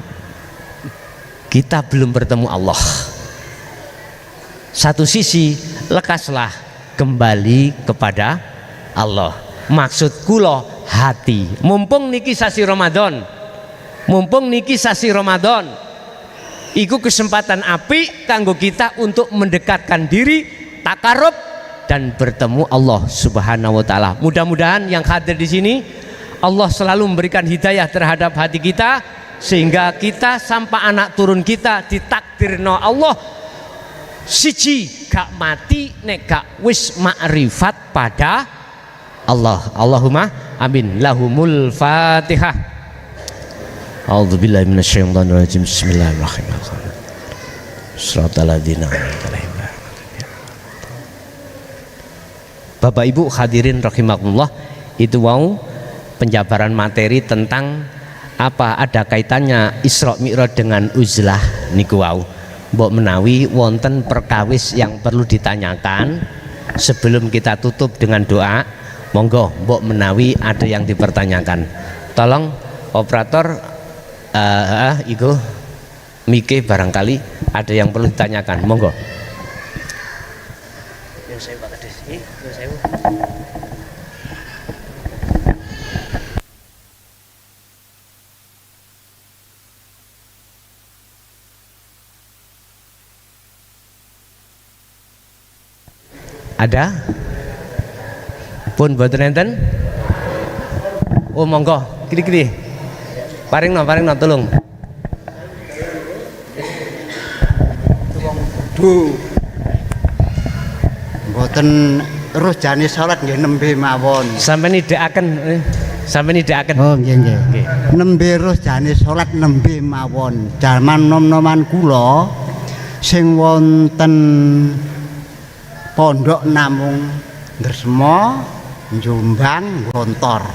B: kita belum bertemu Allah. Satu sisi lekaslah kembali kepada Allah. Maksud kula hati. Mumpung niki sasi Ramadan, iku kesempatan apik kanggo kita untuk mendekatkan diri, takarub dan bertemu Allah Subhanahu wa taala. Mudah-mudahan yang hadir di sini Allah selalu memberikan hidayah terhadap hati kita, sehingga kita sampai anak turun kita ditakdirno Allah siji gak mati nek gak wis makrifat pada Allah. Allahumma amin. Lahumul Fatihah. A'udzubillahi minasyaitonir rajim. Bismillahirrahmanirrahim. Shiratal ladzina an'amta 'alaihim. Bapak Ibu hadirin rahimakumullah, itu mau penjabaran materi tentang apa ada kaitannya Isra Mi'raj dengan uzlah niku wau. Mbok menawi wonten perkawis yang perlu ditanyakan, sebelum kita tutup dengan doa, monggo mbok menawi ada yang dipertanyakan. Tolong operator iku mike barangkali ada yang perlu ditanyakan, monggo. Ada? Pun boten enten? Oh monggo, kiri-kiri. Paringno tolong.
D: Bu, mboten terus jane salat nggih nembe mawon.
B: Sampai nidakaken.
D: Oh nggih nggih. Nembe terus jane salat nembe mawon. Jaman nom-noman kula sing wonten pondok namung Dresma, Jombang, Gontor.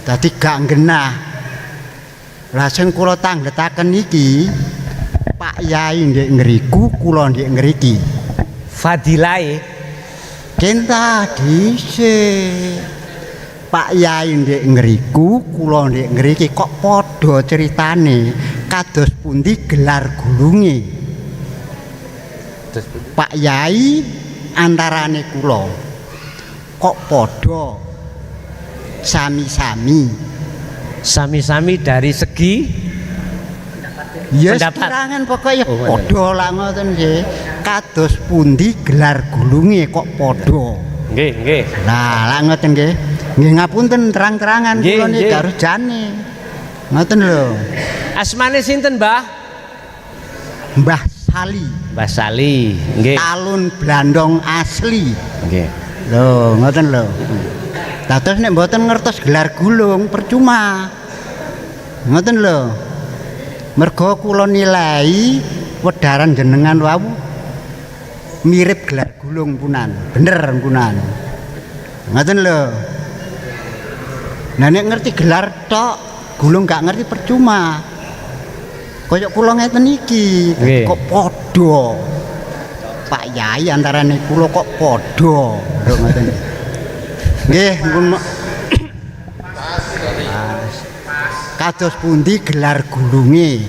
D: Dadi gak genah. Lah sing kula tanggetaken iki Pak Yai ndek ngriku, kula ndek ngriki.
B: Fadilahe
D: Kenta dhisik. Pak Yai ndek ngriku, kula ndek ngriki kok padha ceritane kados pundi gelar gulunge. Pak Yai antarane kula kok padha sami-sami
B: dari segi
D: ya
B: pendapat.
D: serangan pokoknya padha lah ngoten nggih. Kados pundi gelar gulunge kok padha.
B: Nggih.
D: Lah ngoten nggih. Nggih ngapunten terang-terangan kula niki harus jane. Ngoten lho.
B: Asmane sinten, Mbah?
D: Mbah Sali.
B: Mbah Sali, nggih.
D: Talun Blandong asli.
B: Nggih.
D: Lho, ngoten lho. Dados nek mboten ngertos gelar gulung percuma. Ngoten lho. Mergo kula nilai wedaran jenengan wau mirip gelar gulung punan. Bener punan. Ngoten lho. Nah nek ngerti gelar tok, gulung gak ngerti percuma. Kayak kula ngeten iki, kok padha. Pak Yai antarane kula kok padha. Lho ngoten. Nggih, kados pundi gelar gulunge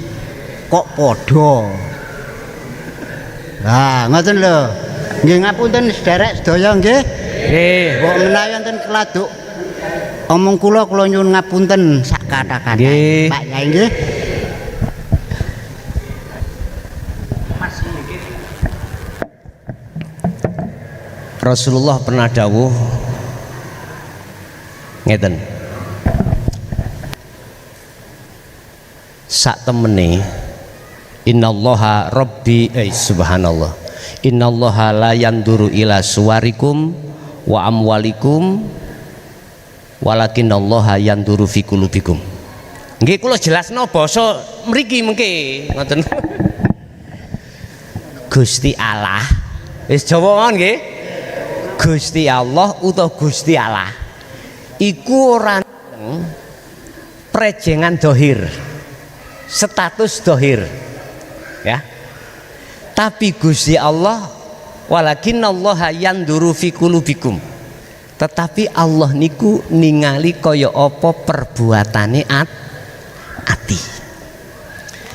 D: kok padha. Lah, ngoten lho. Nggih ngapunten sederek sedaya nggih.
B: Nggih.
D: Mbok menawi wonten keladuk omong kula nyuwun ngapunten sak kata-kata. Pak Yai nggih.
B: Rasulullah pernah dawuh ngeten. Sak temene innallaha rabbi subhanallah. Innallaha la yanduru ila suwarikum wa amwalikum walakinallaha yanduru fi qulubikum. Nggih kula jelasno basa mriki mengke ngoten. Gusti Allah wis Jawa mawon nggih. Gusti Allah utawa Gusti Allah iku ora prejengan dohir, status dohir ya, tapi Gusti Allah walakinallaha yanduru fi qulubikum, tetapi Allah niku ningali kaya apa perbuatane ati.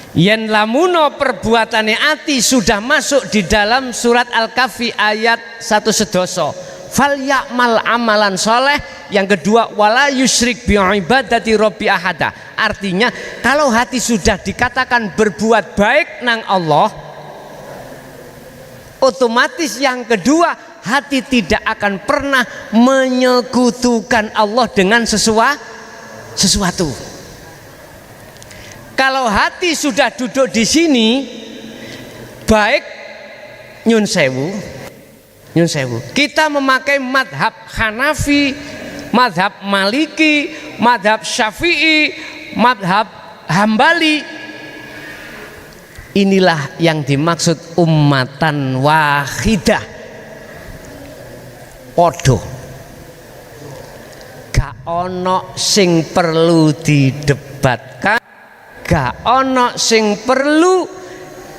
B: Yen lamuno perbuatane ati sudah masuk di dalam surat Al-Kahfi ayat 1 fal ya'mal amalan soleh. Yang kedua wala yusyrik bi ibadati rabbi ahada. Artinya kalau hati sudah dikatakan berbuat baik nang Allah, otomatis yang kedua hati tidak akan pernah menyekutukan Allah dengan sesuatu. Kalau hati sudah duduk di sini baik, nyun sewu, kita memakai madhab Hanafi, madhab Maliki, madhab Syafi'i, madhab Hambali. Inilah yang dimaksud ummatan wahidah. Podo gak ono sing perlu didebatkan, gak ono sing perlu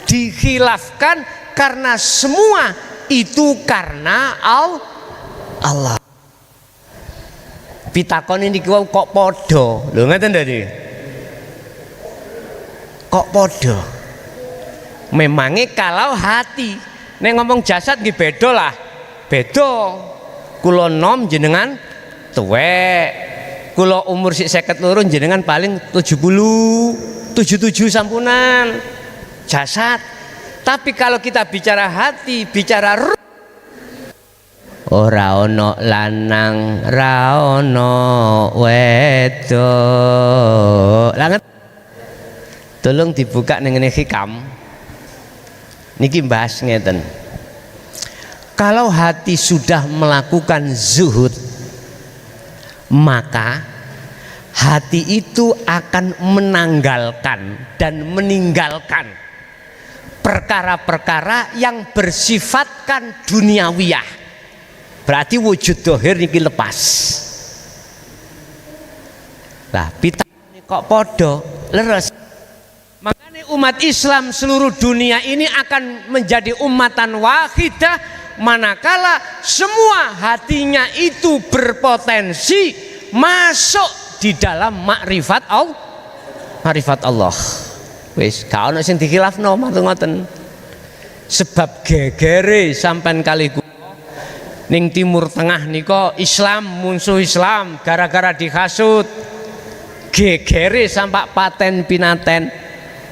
B: dikhilafkan, karena semua itu karena Allah. Allah. Pitakon ini kok podo, lho ngeten tadi. Kok podo? Memangnya kalau hati, nek ngomong jasad nggih beda lah, beda. Kulo nom jenengan tuwek, kulo umur sik 52 jenengan paling 77 sampunan jasad. Tapi kalau kita bicara hati, bicara ruh, ora ono lanang, ra ono wedok. Langet. Tolong dibuka ning ngene hikam. Niki bahas ngeten. Kalau hati sudah melakukan zuhud, maka hati itu akan menanggalkan dan meninggalkan perkara-perkara yang bersifatkan duniawiyah. Berarti wujud dohir niki lepas. Lah pita kok podo leres. Makanya umat Islam seluruh dunia ini akan menjadi umatan wahidah manakala semua hatinya itu berpotensi masuk di dalam makrifat Allah. Makrifat Allah. Wis gak ono sing dikhilafno ngoten. Sebab gegere sampean kali ning Timur Tengah niko Islam musuh Islam gara-gara dihasut. Gegere sampai paten pinaten.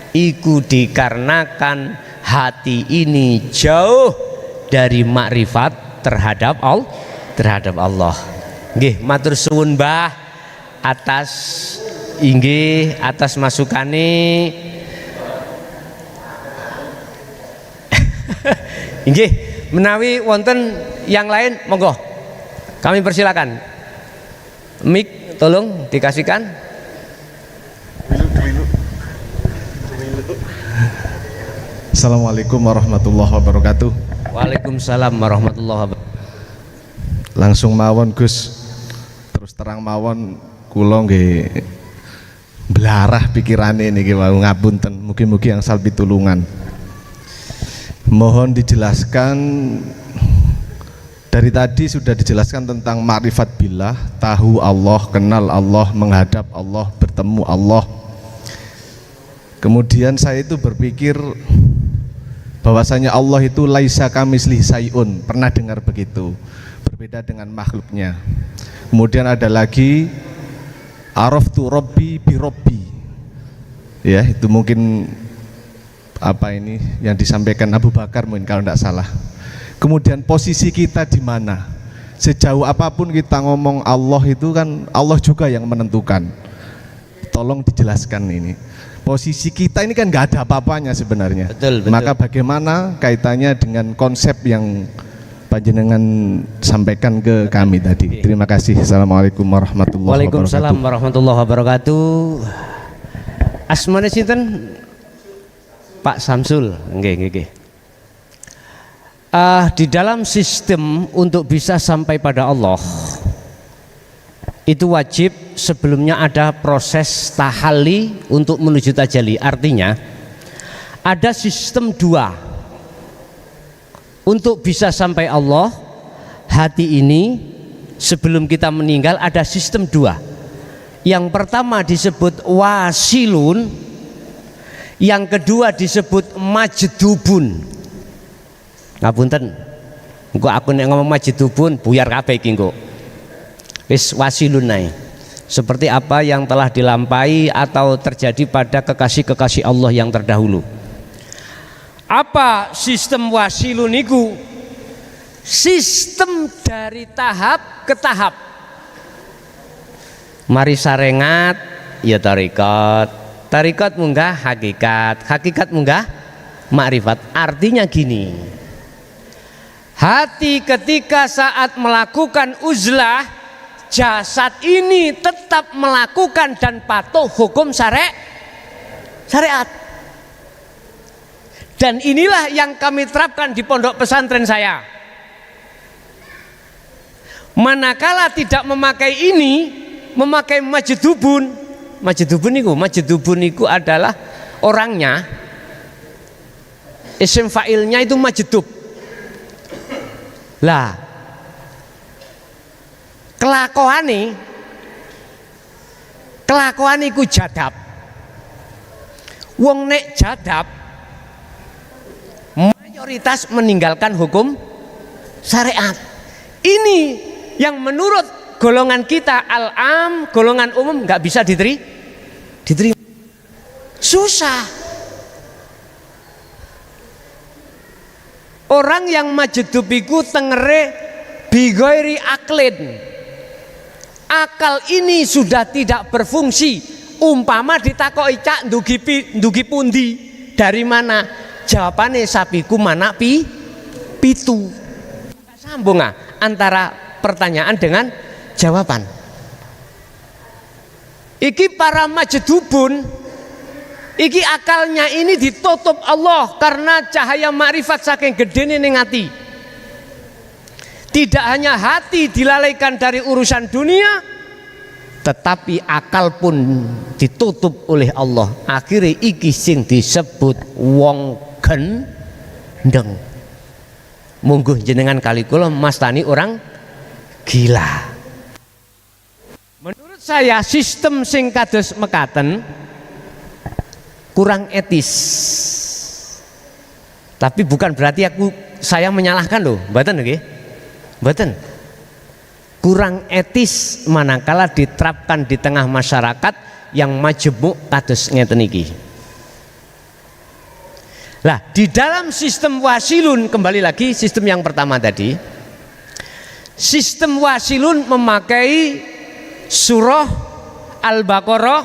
B: Iku dikarenakan hati ini jauh dari makrifat terhadap Allah. Nggih, matur suwun Mbah atas masukane. Nggih, menawi wonten yang lain monggo. Kami persilakan. Mic tolong dikasihkan.
A: Assalamualaikum warahmatullahi wabarakatuh.
B: Waalaikumsalam warahmatullahi wabarakatuh.
A: Langsung mawon Gus. Terus terang mawon kula nggih belarah pikirane niki wau ngapunten. Mugi-mugi angsal pitulungan. Mohon dijelaskan, dari tadi sudah dijelaskan tentang makrifat billah, tahu Allah, kenal Allah, menghadap Allah, bertemu Allah. Kemudian saya itu berpikir bahwasanya Allah itu laisa kamislihi sayun, pernah dengar begitu, berbeda dengan makhluknya. Kemudian ada lagi araftu rabbi bi rabbi, ya itu mungkin apa ini yang disampaikan Abu Bakar mungkin kalau tidak salah. Kemudian posisi kita di mana, sejauh apapun kita ngomong Allah itu kan Allah juga yang menentukan. Tolong dijelaskan ini. Posisi kita ini kan nggak ada apa-apanya sebenarnya.
B: Betul.
A: Maka bagaimana kaitannya dengan konsep yang panjenengan sampaikan ke kami tadi? Terima kasih. Assalamualaikum warahmatullahi wabarakatuh.
B: Waalaikumsalam warahmatullahi wabarakatuh. Asmane sinten? Pak Samsul. Nggih. Di dalam sistem untuk bisa sampai pada Allah itu wajib sebelumnya ada proses tahalli untuk menuju tajalli. Artinya ada sistem dua untuk bisa sampai Allah. Hati ini sebelum kita meninggal ada sistem dua. Yang pertama disebut wasilun, yang kedua disebut majdubun. Ngapunten, engko aku nek ngomong majdubun buyar kabeh iki engko. Wis wasilun nae. Seperti apa yang telah dilampaui atau terjadi pada kekasih-kekasih Allah yang terdahulu. Apa sistem wasilun niku? Sistem dari tahap ke tahap. Mari sarengat ya tarikat, tarikat munggah hakikat, hakikat munggah makrifat. Artinya gini, hati ketika saat melakukan uzlah, jasad ini tetap melakukan dan patuh hukum syariat. Dan inilah yang kami terapkan di pondok pesantren saya. Manakala tidak memakai ini, memakai majdubun. Majdubun itu adalah orangnya, isim fa'ilnya itu majdub. Lah, kelakuan iku jadab. Wong nek jadab mayoritas meninggalkan hukum syariat. Ini yang menurut golongan kita al-am, golongan umum nggak bisa diterima. Susah. Orang yang majedubiku tengere bigoiri aklin. Akal ini sudah tidak berfungsi. Umpama ditakoki cak ndugi pundi, dari mana? Jawabannya sapiku mana pitu. Sambung antara pertanyaan dengan jawaban. Iki para majedubun, iki akalnya ini ditutup Allah karena cahaya makrifat saking gedene ning ati. Tidak hanya hati dilalaikan dari urusan dunia, tetapi akal pun ditutup oleh Allah. Akhirnya iki sing disebut wong gendeng. Mungguh jenengan kali kula mastani orang gila. Menurut saya sistem sing kados mekaten kurang etis. Tapi bukan berarti saya menyalahkan loh, mboten nggih. Mboten. Kurang etis manakala diterapkan di tengah masyarakat yang majemuk kados ngeten iki. Lah, di dalam sistem wasilun, kembali lagi sistem yang pertama tadi. Sistem wasilun memakai surah Al-Baqarah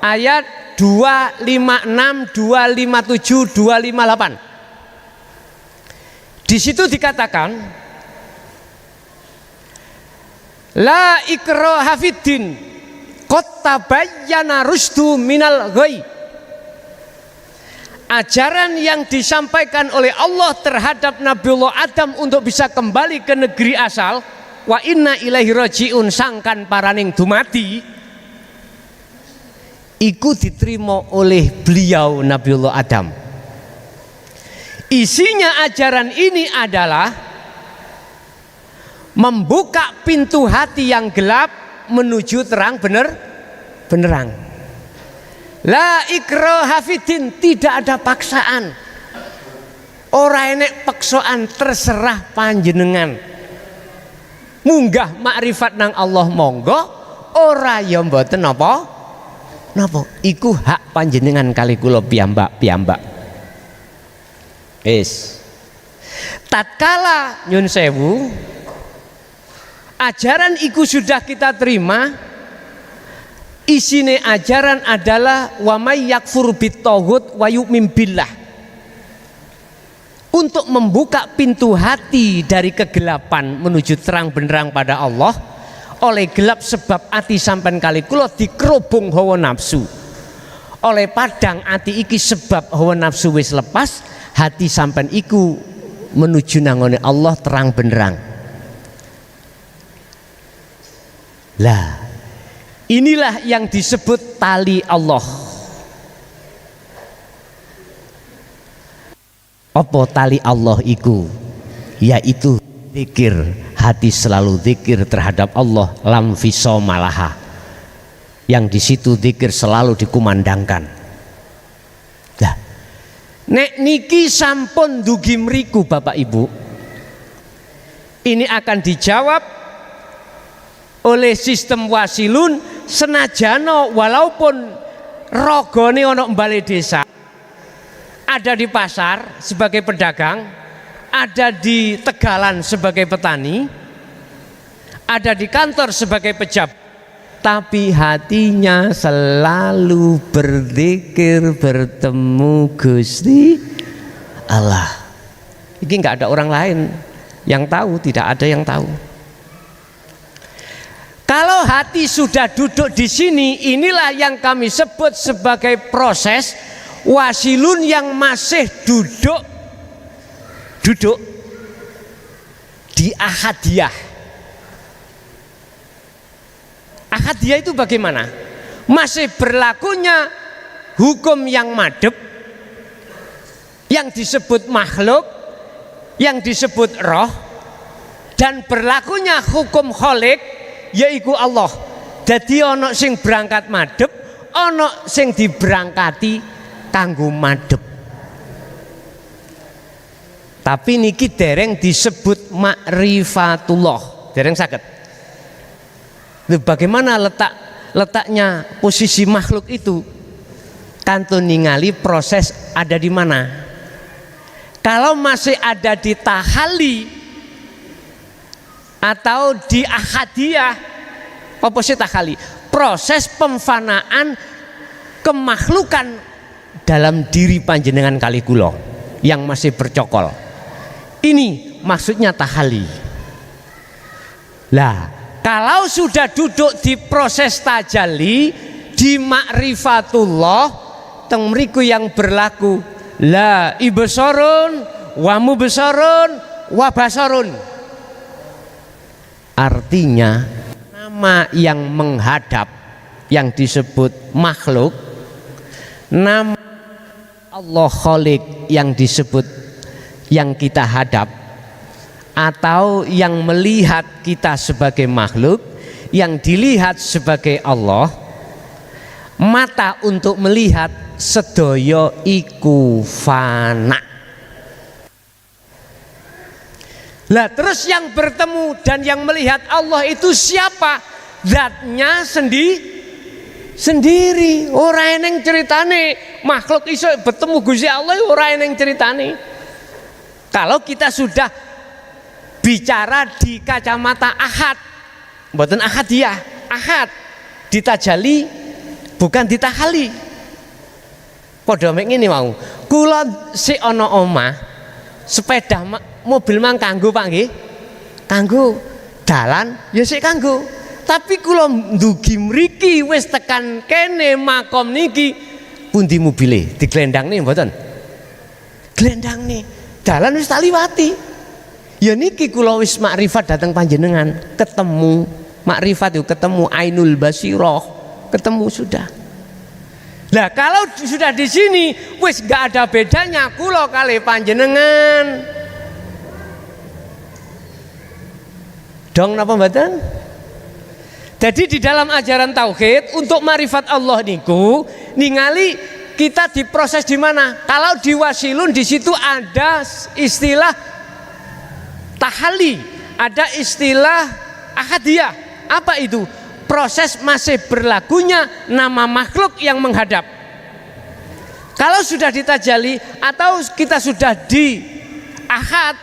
B: ayat 256, 257, 258. Di situ dikatakan la ikraha fiddin qad tabayyana rusdu minal ghai. Ajaran yang disampaikan oleh Allah terhadap Nabiullah Adam untuk bisa kembali ke negeri asal, wa inna ilaihi rajiun, sangkan paraning dumati, iku diterima oleh beliau Nabiullah Adam. Isinya ajaran ini adalah membuka pintu hati yang gelap menuju terang benerang. La ikraha fiddin, tidak ada paksaan. Ora enek paksaan, terserah panjenengan. Munggah makrifat nang Allah monggo, ora ya mboten napa. Iku hak panjenengan kali kula piyambak. Tatkala nyun sewu ajaran iku sudah kita terima, isine ajaran adalah wa may yakfur bitaghut wa yu'min billah, untuk membuka pintu hati dari kegelapan menuju terang benderang pada Allah. Oleh gelap sebab ati sampean kali kula dikerubung hawa nafsu, oleh padang ati iki sebab hawa nafsu wis lepas, hati sampean iku menuju nangone Allah terang benderang. Lah, inilah yang disebut tali Allah. Apa tali Allah iku? Yaitu zikir, hati selalu zikir terhadap Allah, lam fisomalaha, yang di situ zikir selalu dikumandangkan. Nah, nek niki sampun dugi mriku Bapak Ibu, ini akan dijawab oleh sistem wasilun, senajano walaupun rogone ono balai desa, ada di pasar sebagai pedagang, ada di Tegalan sebagai petani, ada di kantor sebagai pejabat, tapi hatinya selalu berzikir bertemu Gusti Allah. Ini nggak ada orang lain yang tahu, tidak ada yang tahu. Kalau hati sudah duduk di sini, inilah yang kami sebut sebagai proses wasilun yang masih duduk di ahadiyah. Ahadiyah itu bagaimana? Masih berlakunya hukum yang madhep, yang disebut makhluk, yang disebut roh, dan berlakunya hukum kholik, yaiku Allah. Dadi ana sing berangkat madhep, ana sing diberangkati kanggo madhep. Tapi niki dereng disebut ma'rifatullah, dereng saged. Bagaimana letaknya posisi makhluk itu? Kantun ningali proses ada di mana. Kalau masih ada di tahalli atau di ahadiyah, apa sih tahalli? Proses pemfanaan kemakhlukan dalam diri panjenengan kali kula yang masih bercokol. Ini maksudnya tahalli. Lah, kalau sudah duduk di proses tajalli di ma'rifatullah, teng mriku yang berlaku la ibsarun wa mubsarun wa basarun. Artinya nama yang menghadap yang disebut makhluk, nama Allah Khalik yang disebut yang kita hadap, atau yang melihat kita sebagai makhluk, yang dilihat sebagai Allah. Mata untuk melihat sedaya iku fana. Lah terus yang bertemu dan yang melihat Allah itu siapa? Zatnya sendiri. Ora eneng ceritane makhluk iso bertemu Gusti Allah, ora eneng ceritane. Kalau kita sudah bicara di kacamata ahad, mboten ahadiyah, ahad ditajali bukan ditahali. Padha mek ngene mau. Kula sik ana omah, sepeda mobil mang kanggo Pak nggih. Kanggo dalan ya sik kanggo. Tapi kula ndugi mriki wis tekan kene makom niki, pundi mobile diglendangne mboten? Glendangne. Dalan wis tak liwati. Ya niki kula wis makrifat dateng panjenengan, ketemu makrifat itu ketemu ainul basirah, ketemu sudah. Nah kalau sudah di sini wis gak ada bedanya kula kali panjenengan. Dong napa mboten? Jadi di dalam ajaran tauhid untuk makrifat Allah niku ningali kita diproses di mana? Kalau di wasilun di situ ada istilah tahalli, ada istilah ahadiyah. Apa itu? Proses masih berlakunya nama makhluk yang menghadap. Kalau sudah ditajali atau kita sudah di ahad,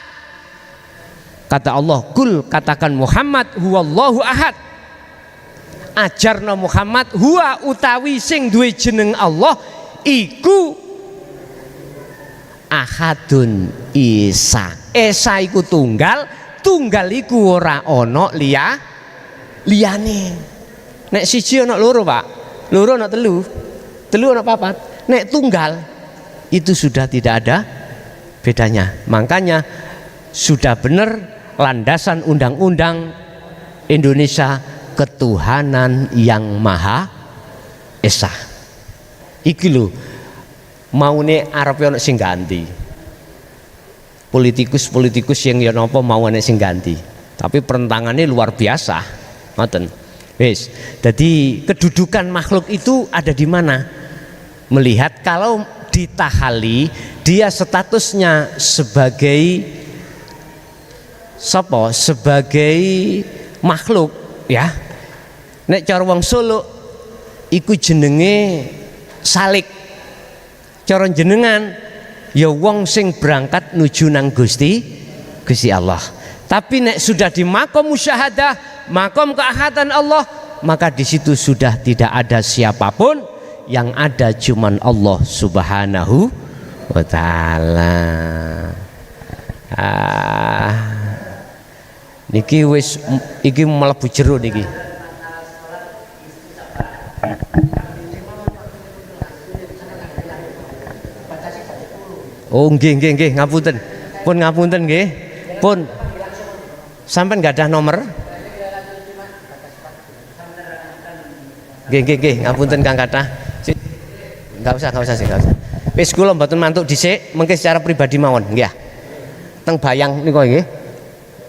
B: kata Allah, kul katakan Muhammad huwallahu ahad. Ajarna Muhammad huwa utawi sing duwe jeneng Allah iku ahadun isa. Esa iku tunggal, tunggal iku ora ana liyane. Nek siji ana loro, Pak. Loro ana telu. Telu ana papat. Nek tunggal itu sudah tidak ada bedanya. Makanya sudah benar landasan undang-undang Indonesia ketuhanan yang Maha Esa. Iki lho maune arepe ana sing ganti. Politikus yang ya napa mau ana sing ganti. Tapi perentangannya luar biasa. Ngoten. Wis. Jadi kedudukan makhluk itu ada di mana? Melihat kalau ditahali dia statusnya sebagai sapa? Sebagai makhluk ya. Nek cara wong Solo iku jenenge salik. Cara jenengan ya wong sing berangkat nuju nang Gusti Allah. Tapi nek sudah di makom musyahadah, makom keahadan Allah, maka di situ sudah tidak ada siapapun, yang ada cuman Allah Subhanahu wa taala. Niki wis iki mlebu jero niki. Oh nggih ngapunten. Pun ngapunten nggih. Pun sampean enggak ada nomor? Nggih ngapunten Kang Kathah. Enggak usah sih, enggak usah. Wis kula mboten mantuk dhisik, mengke secara pribadi mawon nggih. Teng Bayang niku nggih.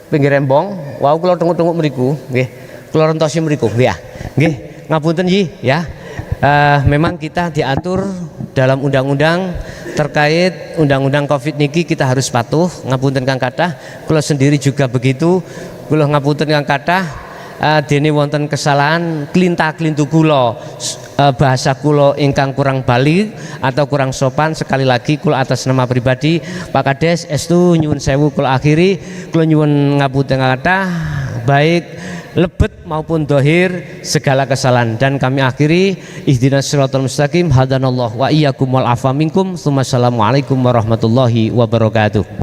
B: Pinggir Rembong, wau kula tunggu-tunggu mriku nggih. kula rentosi mriku ya. Nggih, ngapunten nggih ya. Memang kita diatur dalam undang-undang terkait undang-undang Covid niki kita harus patuh. Ngapunten kang kathah, kula sendiri juga begitu. Kula ngapunten kang kathah, dene wonten kesalahan klinta-klintu kula, bahasa kula ingkang kurang balik atau kurang sopan, sekali lagi kula atas nama pribadi Pak Kades estu nyuwun sewu kula akhiri. Kula nyuwun ngapunten kang kathah baik lebet maupun dohir segala kesalahan, dan kami akhiri ihdinas siratal mustaqim hadanallah wa iyyakum wal afa minkum. Assalamualaikum warahmatullahi wabarakatuh.